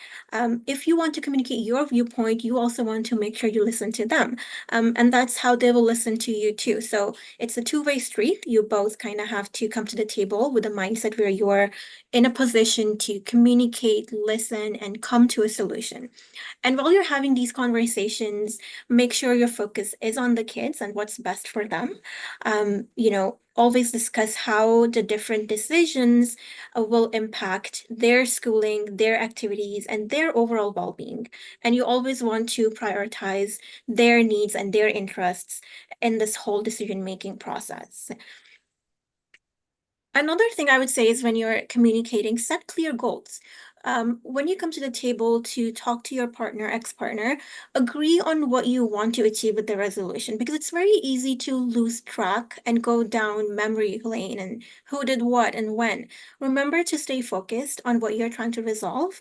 If you want to communicate your viewpoint, you also want to make sure you listen to them. And that's how they will listen to you too. So it's a two-way street. You both kind of have to come to the table with a mindset where you're in a position to communicate, listen, and come to a solution. And while you're having these conversations, make sure your focus is on the kids and what's best for them. Always discuss how the different decisions will impact their schooling, their activities, and their overall well-being. And you always want to prioritize their needs and their interests in this whole decision-making process. Another thing I would say is when you're communicating, set clear goals. When you come to the table to talk to your partner, ex-partner, agree on what you want to achieve with the resolution, because it's very easy to lose track and go down memory lane and who did what and when. Remember to stay focused on what you're trying to resolve.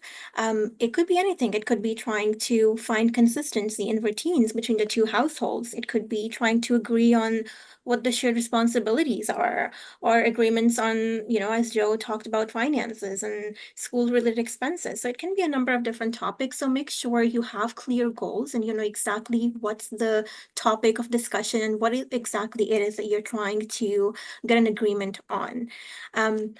It could be anything. It could be trying to find consistency in routines between the two households. It could be trying to agree on what the shared responsibilities are, or agreements on, as Joe talked about, finances and school-related expenses. So it can be a number of different topics. So make sure you have clear goals and you know exactly what's the topic of discussion and what exactly it is that you're trying to get an agreement on. And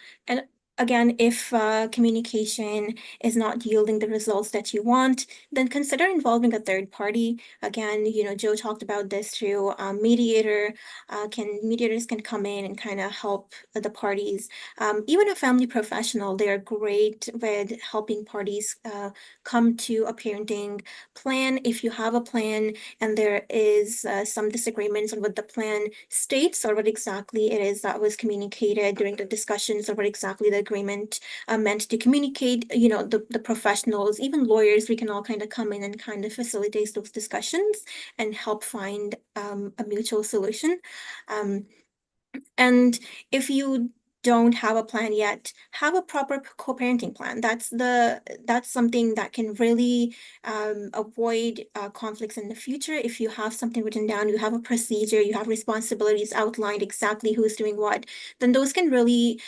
again, if communication is not yielding the results that you want, then consider involving a third party. Again, Joe talked about this through mediators can come in and kind of help the parties. Even a family professional, they are great with helping parties come to a parenting plan. If you have a plan and there is some disagreements on what the plan states or what exactly it is that was communicated during the discussions, or what exactly the agreement meant to communicate, the professionals, even lawyers, we can all kind of come in and kind of facilitate those discussions and help find a mutual solution. And if you don't have a plan yet, have a proper co-parenting plan. That's something that can really avoid conflicts in the future. If you have something written down, you have a procedure, you have responsibilities outlined, exactly who's doing what, then those can really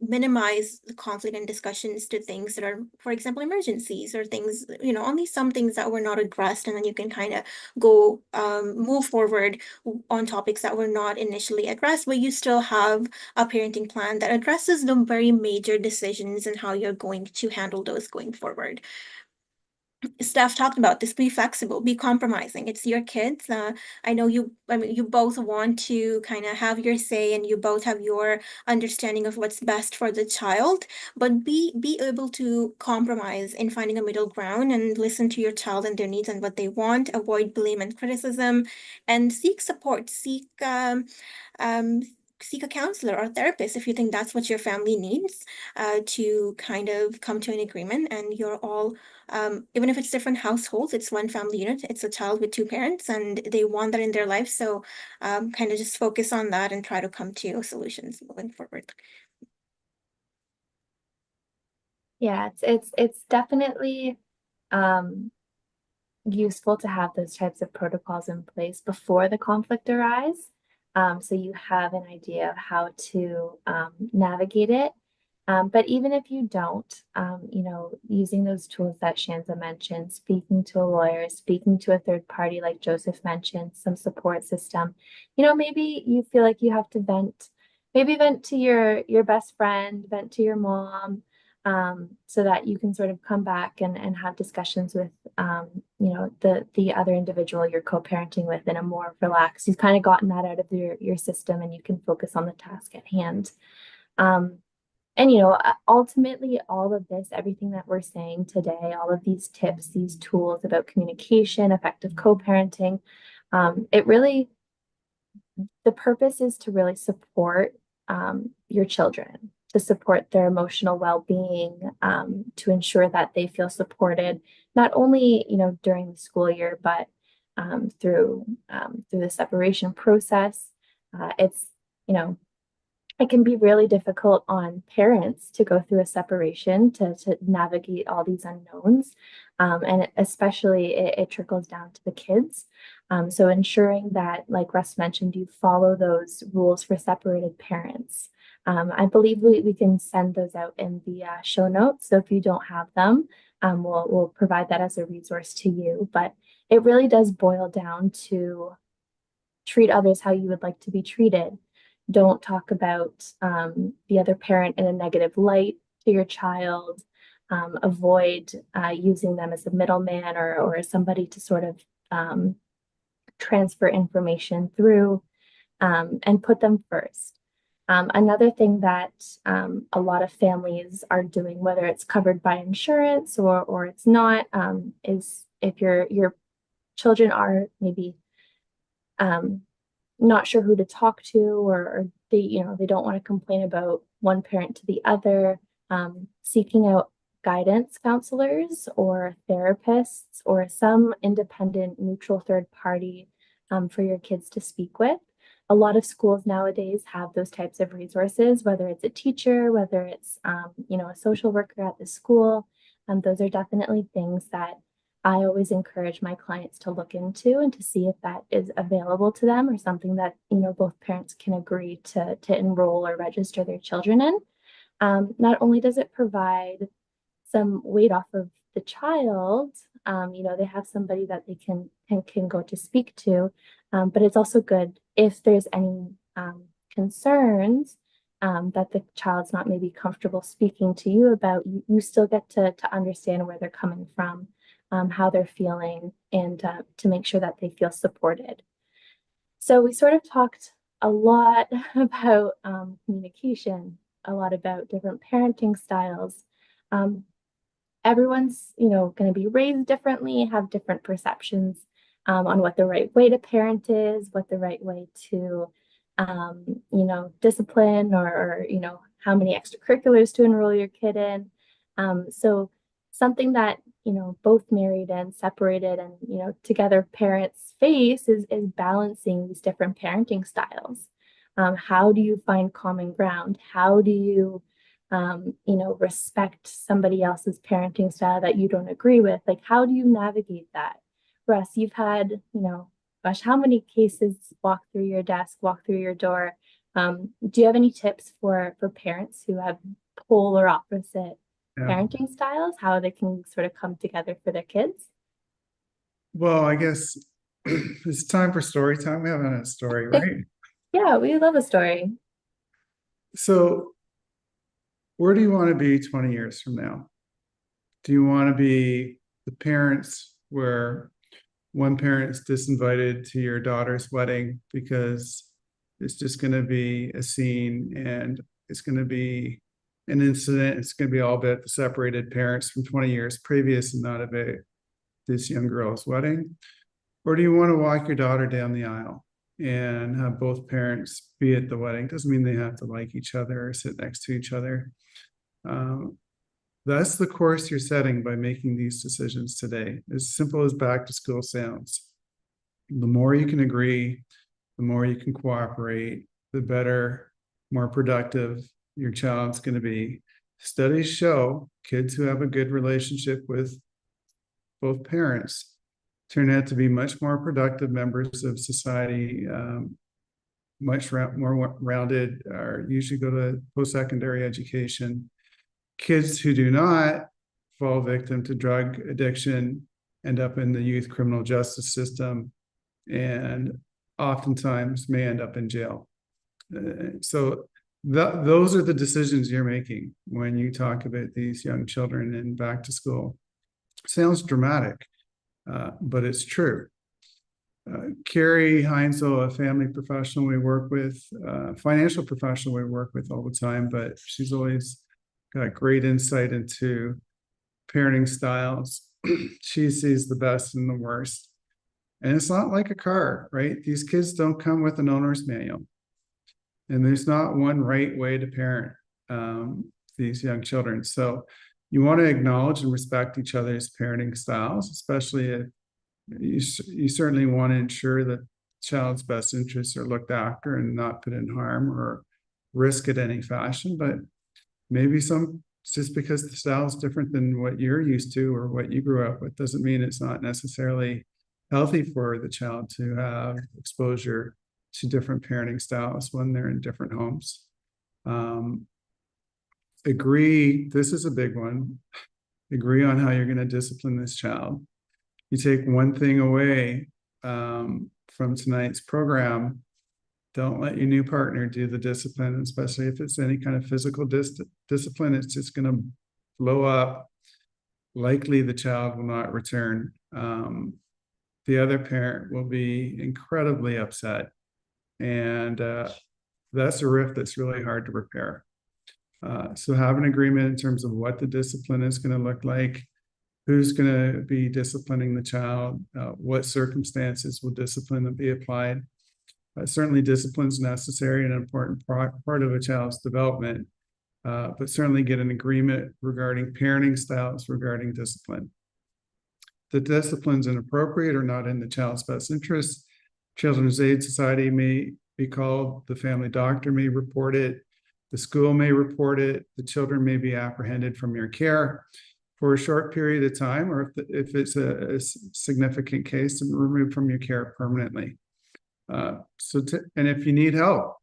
minimize the conflict and discussions to things that are, for example, emergencies or things, only some things that were not addressed, and then you can kind of go move forward on topics that were not initially addressed, but you still have a parenting plan that addresses the very major decisions and how you're going to handle those going forward. Steph talked about this: be flexible, be compromising. It's your kids. I know you both want to kind of have your say and you both have your understanding of what's best for the child, but be able to compromise in finding a middle ground and listen to your child and their needs and what they want. Avoid blame and criticism, and seek support. Seek a counselor or therapist if you think that's what your family needs, to kind of come to an agreement, and you're all, even if it's different households, it's one family unit, it's a child with two parents and they want that in their life. So kind of just focus on that and try to come to solutions moving forward. Yeah, it's definitely useful to have those types of protocols in place before the conflict arises. So you have an idea of how to navigate it. But even if you don't, using those tools that Shanza mentioned, speaking to a lawyer, speaking to a third party, like Joseph mentioned, some support system, maybe you feel like you have to vent, maybe vent to your best friend, vent to your mom, so that you can sort of come back and have discussions with, the other individual you're co-parenting with in a more relaxed, you've kind of gotten that out of your system and you can focus on the task at hand. And, ultimately all of this, everything that we're saying today, all of these tips, these tools about communication, effective co-parenting, It really, the purpose is to really support your children, to support their emotional well-being, to ensure that they feel supported, not only, during the school year, but through the separation process. It's, it can be really difficult on parents to go through a separation to navigate all these unknowns. And especially it trickles down to the kids. So ensuring that, like Russ mentioned, you follow those rules for separated parents. I believe we can send those out in the show notes. So if you don't have them, we'll provide that as a resource to you. But it really does boil down to treat others how you would like to be treated. Don't talk about the other parent in a negative light to your child. Avoid using them as a middleman or as somebody to sort of transfer information through, and put them first. Another thing that a lot of families are doing, whether it's covered by insurance or it's not, is if your children are maybe not sure who to talk to, or they don't want to complain about one parent to the other, seeking out guidance counselors or therapists or some independent neutral third party for your kids to speak with. A lot of schools nowadays have those types of resources, whether it's a teacher, whether it's a social worker at the school. Those are definitely things that I always encourage my clients to look into and to see if that is available to them or something that both parents can agree to enroll or register their children in. Not only does it provide some weight off of the child, they have somebody that they can go to speak to, but it's also good if there's any concerns that the child's not maybe comfortable speaking to you about. You still get to understand where they're coming from, how they're feeling, and to make sure that they feel supported. So we sort of talked a lot about communication, a lot about different parenting styles. Everyone's, going to be raised differently, have different perceptions on what the right way to parent is, what the right way to, discipline or how many extracurriculars to enroll your kid in. So something that, both married and separated and, together parents face is balancing these different parenting styles. How do you find common ground? How do you, respect somebody else's parenting style that you don't agree with? Like, how do you navigate that? Russ, you've had, gosh, how many cases walk through your desk, walk through your door? Do you have any tips for parents who have polar opposite parenting styles, how they can sort of come together for their kids? Well, I guess it's time for story time. We haven't had a story, right? Yeah, we love a story. So where do you want to be 20 years from now? Do you want to be the parents where one parent's disinvited to your daughter's wedding because it's just going to be a scene and it's going to be an incident? It's going to be all about the separated parents from 20 years previous and not about this young girl's wedding? Or do you want to walk your daughter down the aisle and have both parents be at the wedding? Doesn't mean they have to like each other or sit next to each other. That's the course you're setting by making these decisions today. As simple as back to school sounds. The more you can agree, the more you can cooperate, the better, more productive your child's going to be. Studies show kids who have a good relationship with both parents turn out to be much more productive members of society, much more rounded, or usually go to post-secondary education. Kids who do not fall victim to drug addiction end up in the youth criminal justice system and oftentimes may end up in jail. So those are the decisions you're making when you talk about these young children and back to school. Sounds dramatic, but it's true. Carrie Heinzel, a family professional we work with, financial professional we work with all the time, but she's always got great insight into parenting styles. She sees the best and the worst. And it's not like a car, right? These kids don't come with an owner's manual. And there's not one right way to parent these young children. So you want to acknowledge and respect each other's parenting styles, especially if you certainly want to ensure that child's best interests are looked after and not put in harm or risk in any fashion. But maybe just because the style is different than what you're used to or what you grew up with doesn't mean it's not necessarily healthy for the child to have exposure to different parenting styles when they're in different homes. Agree, this is a big one. Agree on how you're going to discipline this child. You take one thing away from tonight's program, don't let your new partner do the discipline, especially if it's any kind of physical discipline. It's just going to blow up. Likely the child will not return. The other parent will be incredibly upset. And that's a rift that's really hard to repair. So have an agreement in terms of what the discipline is going to look like, who's going to be disciplining the child, what circumstances will discipline be applied. Certainly discipline is necessary and an important part of a child's development, but certainly get an agreement regarding parenting styles regarding discipline. The discipline's inappropriate or not in the child's best interest, Children's Aid Society may be called, the family doctor may report it, the school may report it, the children may be apprehended from your care for a short period of time, or if it's a significant case, and removed from your care permanently. And if you need help,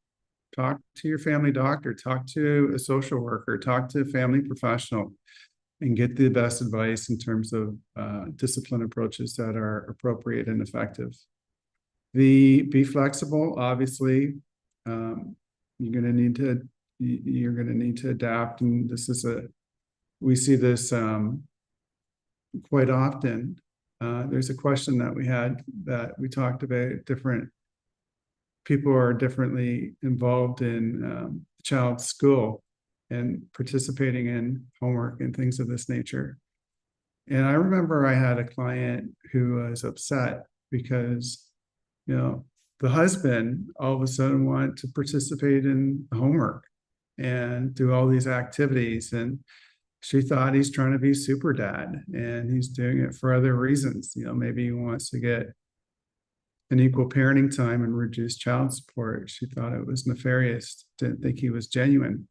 talk to your family doctor, talk to a social worker, talk to a family professional, and get the best advice in terms of discipline approaches that are appropriate and effective. Be flexible. Obviously, you're going to need to adapt, and we see this quite often. There's a question that we had that we talked about. Different people are differently involved in child's school and participating in homework and things of this nature. And I remember I had a client who was upset because, the husband all of a sudden wanted to participate in homework and do all these activities. And she thought he's trying to be super dad and he's doing it for other reasons. Maybe he wants to get an equal parenting time and reduce child support. She thought it was nefarious, didn't think he was genuine.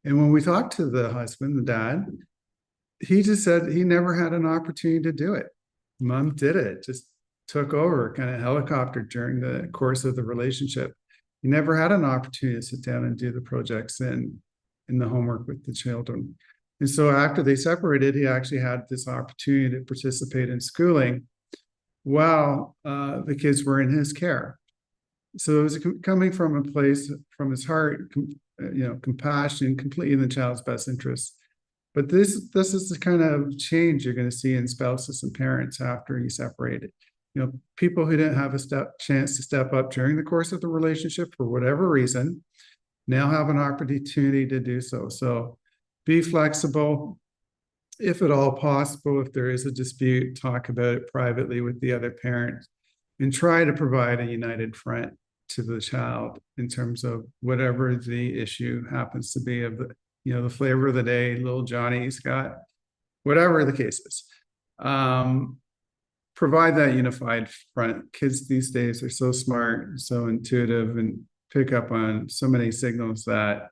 And when we talked to the husband, the dad, he just said he never had an opportunity to do it. Mom did it, just took over, kind of helicopter during the course of the relationship. He never had an opportunity to sit down and do the projects in the homework with the children. And so after they separated, he actually had this opportunity to participate in schooling while the kids were in his care. So it was coming from a place, from his heart, compassion, completely in the child's best interest. But this is the kind of change you're going to see in spouses and parents after you separated. People who didn't have a chance to step up during the course of the relationship for whatever reason now have an opportunity to do so. So be flexible. If at all possible, if there is a dispute, talk about it privately with the other parent and try to provide a united front to the child in terms of whatever the issue happens to be, of the flavor of the day, little Johnny's got, whatever the case is. Provide that unified front. Kids these days are so smart, so intuitive, and pick up on so many signals that,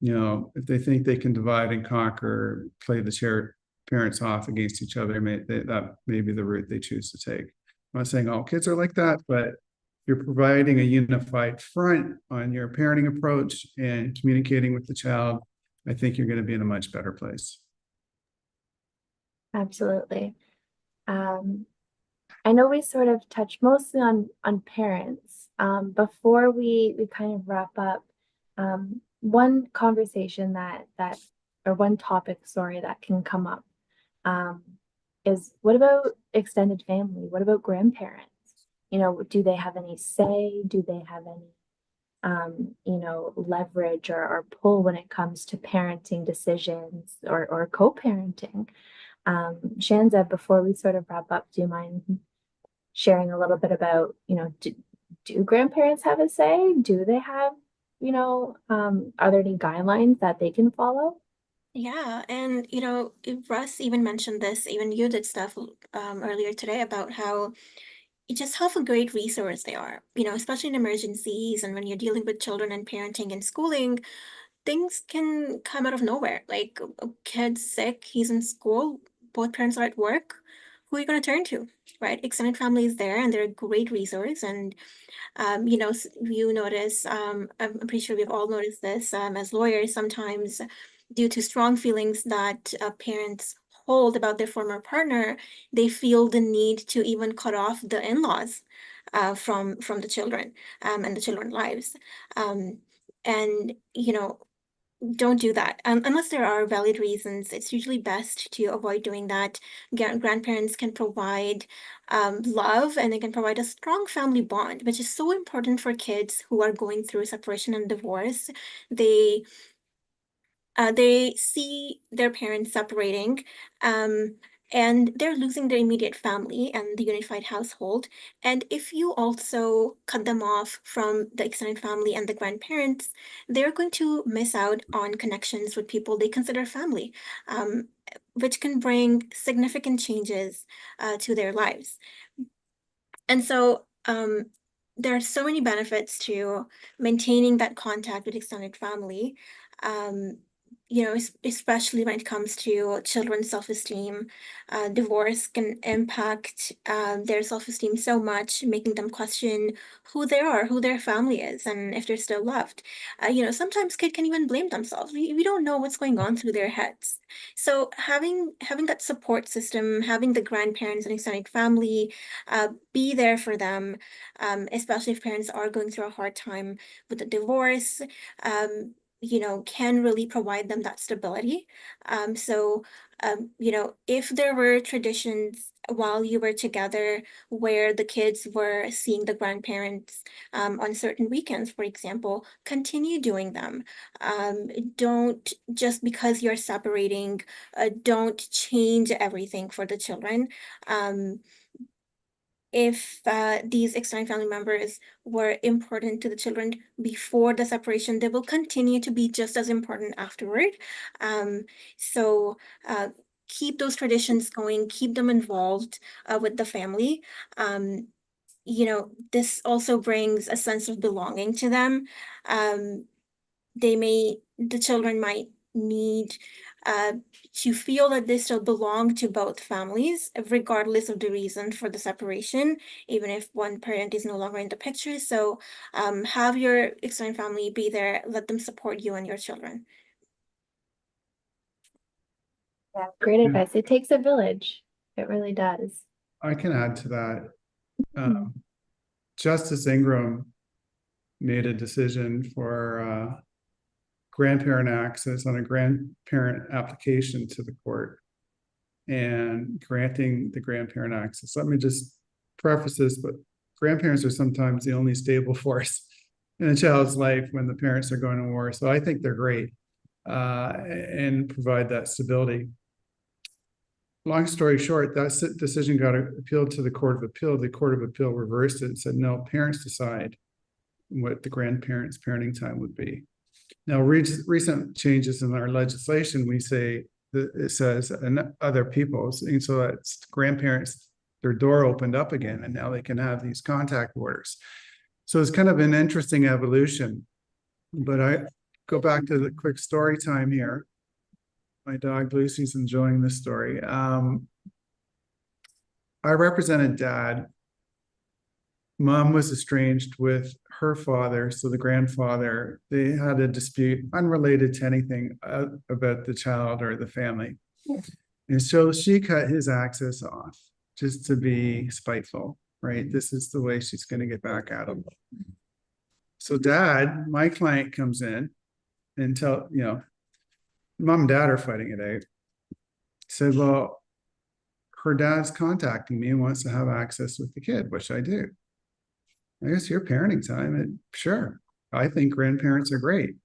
if they think they can divide and conquer, play the parents off against each other, that may be the route they choose to take. I'm not saying all kids are like that, but you're providing a unified front on your parenting approach and communicating with the child. I think you're going to be in a much better place. Absolutely. I know we sort of touched mostly on parents. Before we kind of wrap up, one conversation or one topic, that can come up is, what about extended family? What about grandparents? Do they have any say? Do they have any leverage or pull when it comes to parenting decisions or co-parenting? Shanza, before we sort of wrap up, do you mind sharing a little bit about, do grandparents have a say? Do they have, are there any guidelines that they can follow? Yeah, and Russ even mentioned this, even you did stuff earlier today about how just how a great resource they are, especially in emergencies and when you're dealing with children and parenting and schooling, things can come out of nowhere. Like a kid's sick, he's in school, both parents are at work. Who are you going to turn to, right? Extended family is there and they're a great resource. And you notice, I'm pretty sure we've all noticed this as lawyers, sometimes due to strong feelings that parents hold about their former partner, they feel the need to even cut off the in-laws from the children and the children's lives. Um, and, don't do that unless there are valid reasons. It's usually best to avoid doing that. Grandparents can provide love and they can provide a strong family bond, which is so important for kids who are going through separation and divorce. They they see their parents separating, and they're losing their immediate family and the unified household. And if you also cut them off from the extended family and the grandparents, they're going to miss out on connections with people they consider family, um, which can bring significant changes to their lives. And so there are so many benefits to maintaining that contact with extended family, um, especially when it comes to children's self-esteem. Divorce can impact their self-esteem so much, making them question who they are, who their family is, and if they're still loved. Sometimes kids can even blame themselves. We don't know what's going on through their heads. So having that support system, having the grandparents and extended family be there for them, especially if parents are going through a hard time with a divorce, can really provide them that stability. If there were traditions while you were together where the kids were seeing the grandparents on certain weekends, for example, continue doing them. Don't just because you're separating, don't change everything for the children. If these extended family members were important to the children before the separation, they will continue to be just as important afterward. Um, so uh, keep those traditions going, keep them involved with the family. This also brings a sense of belonging to them. Um, the children might need uh, to feel that they still belong to both families, regardless of the reason for the separation, even if one parent is no longer in the picture. So have your extended family be there, let them support you and your children. Yeah, great Yeah. advice. It takes a village. It really does. I can add to that. Mhm. Justice Ingram made a decision for grandparent access on a grandparent application to the court and granting the grandparent access. Let me just preface this, but grandparents are sometimes the only stable force in a child's life when the parents are going to war. So I think they're great and provide that stability. Long story short, that decision got appealed to the Court of Appeal. The Court of Appeal reversed it and said, no, parents decide what the grandparents' parenting time would be. Now, recent changes in our legislation, we say that it says and other people's, and so that's grandparents, their door opened up again, and now they can have these contact orders. So it's kind of an interesting evolution. But I go back to the quick story time here. My dog Lucy's enjoying this story. I represented Dad. Mom was estranged with her father, so the grandfather. They had a dispute unrelated to anything about the child or the family. And so she cut his access off just to be spiteful, right? This is the way she's going to get back at him. So Dad, my client, comes in and Mom and Dad are fighting it out. Said, well, her dad's contacting me and wants to have access with the kid, which I do. I guess your parenting time, sure. I think grandparents are great.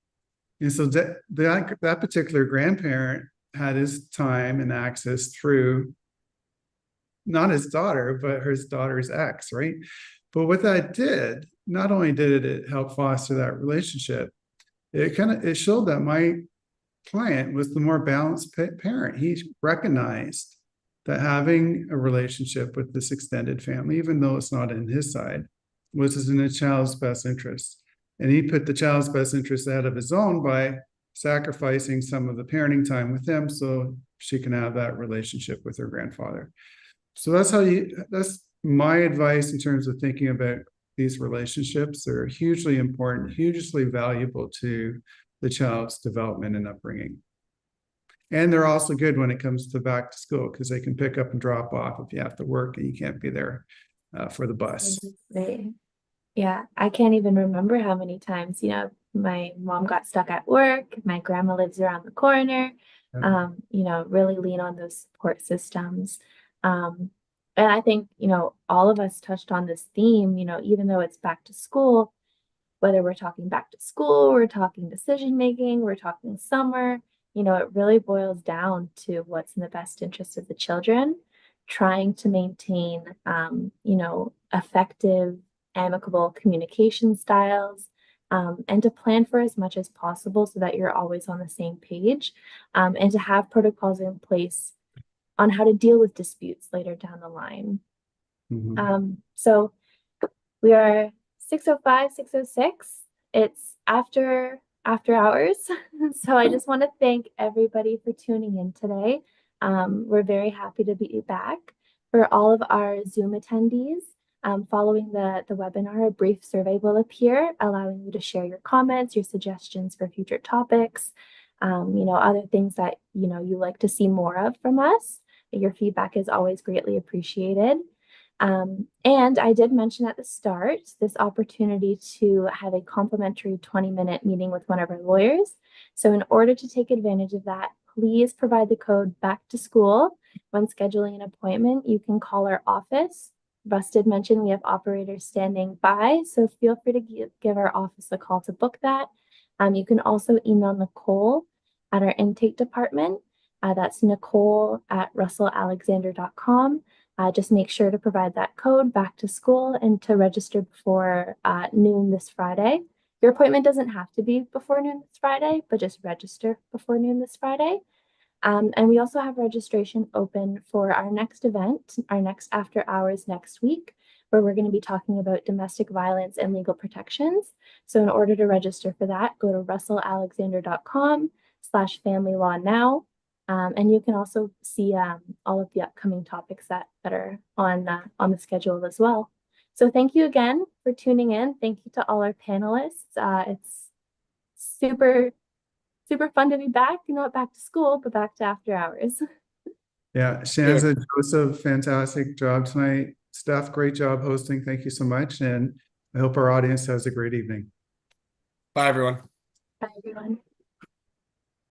And so that particular grandparent had his time and access through not his daughter, but his daughter's ex, right? But what that did, not only did it help foster that relationship, it showed that my client was the more balanced parent. He recognized that having a relationship with this extended family, even though it's not in his side, was in the child's best interest. And he put the child's best interest ahead of his own by sacrificing some of the parenting time with them so she can have that relationship with her grandfather. So that's my advice in terms of thinking about these relationships. They're hugely important, hugely valuable to the child's development and upbringing. And they're also good when it comes to back to school because they can pick up and drop off if you have to work and you can't be there for the bus. Yeah, I can't even remember how many times, my mom got stuck at work, my grandma lives around the corner, really lean on those support systems. And I think, all of us touched on this theme, even though it's back to school, whether we're talking back to school, we're talking decision making, we're talking summer, it really boils down to what's in the best interest of the children, trying to maintain, effective, amicable communication styles, and to plan for as much as possible so that you're always on the same page, and to have protocols in place on how to deal with disputes later down the line. So we are 6:05, 6:06. It's after hours. So I just want to thank everybody for tuning in today. We're very happy to be back. For all of our Zoom attendees, following the webinar, a brief survey will appear, allowing you to share your comments, your suggestions for future topics, other things that, you like to see more of from us. Your feedback is always greatly appreciated. And I did mention at the start this opportunity to have a complimentary 20-minute meeting with one of our lawyers. So in order to take advantage of that, please provide the code back to school. When scheduling an appointment, you can call our office. Russ did mention we have operators standing by, so feel free to give our office a call to book that. You can also email Nicole at our intake department. That's nicole@russellalexander.com. Just make sure to provide that code back to school and to register before noon this Friday. Your appointment doesn't have to be before noon this Friday, but just register before noon this Friday. And we also have registration open for our next event, our next after hours next week, where we're going to be talking about domestic violence and legal protections. So in order to register for that, go to russellalexander.com/familylawnow. And you can also see all of the upcoming topics that are on the schedule as well. So thank you again for tuning in. Thank you to all our panelists. It's super fun to be back, not back to school, but back to after hours. Yeah, Shanza, Joseph, fantastic job tonight. Steph, great job hosting. Thank you so much. And I hope our audience has a great evening. Bye, everyone. Bye, everyone.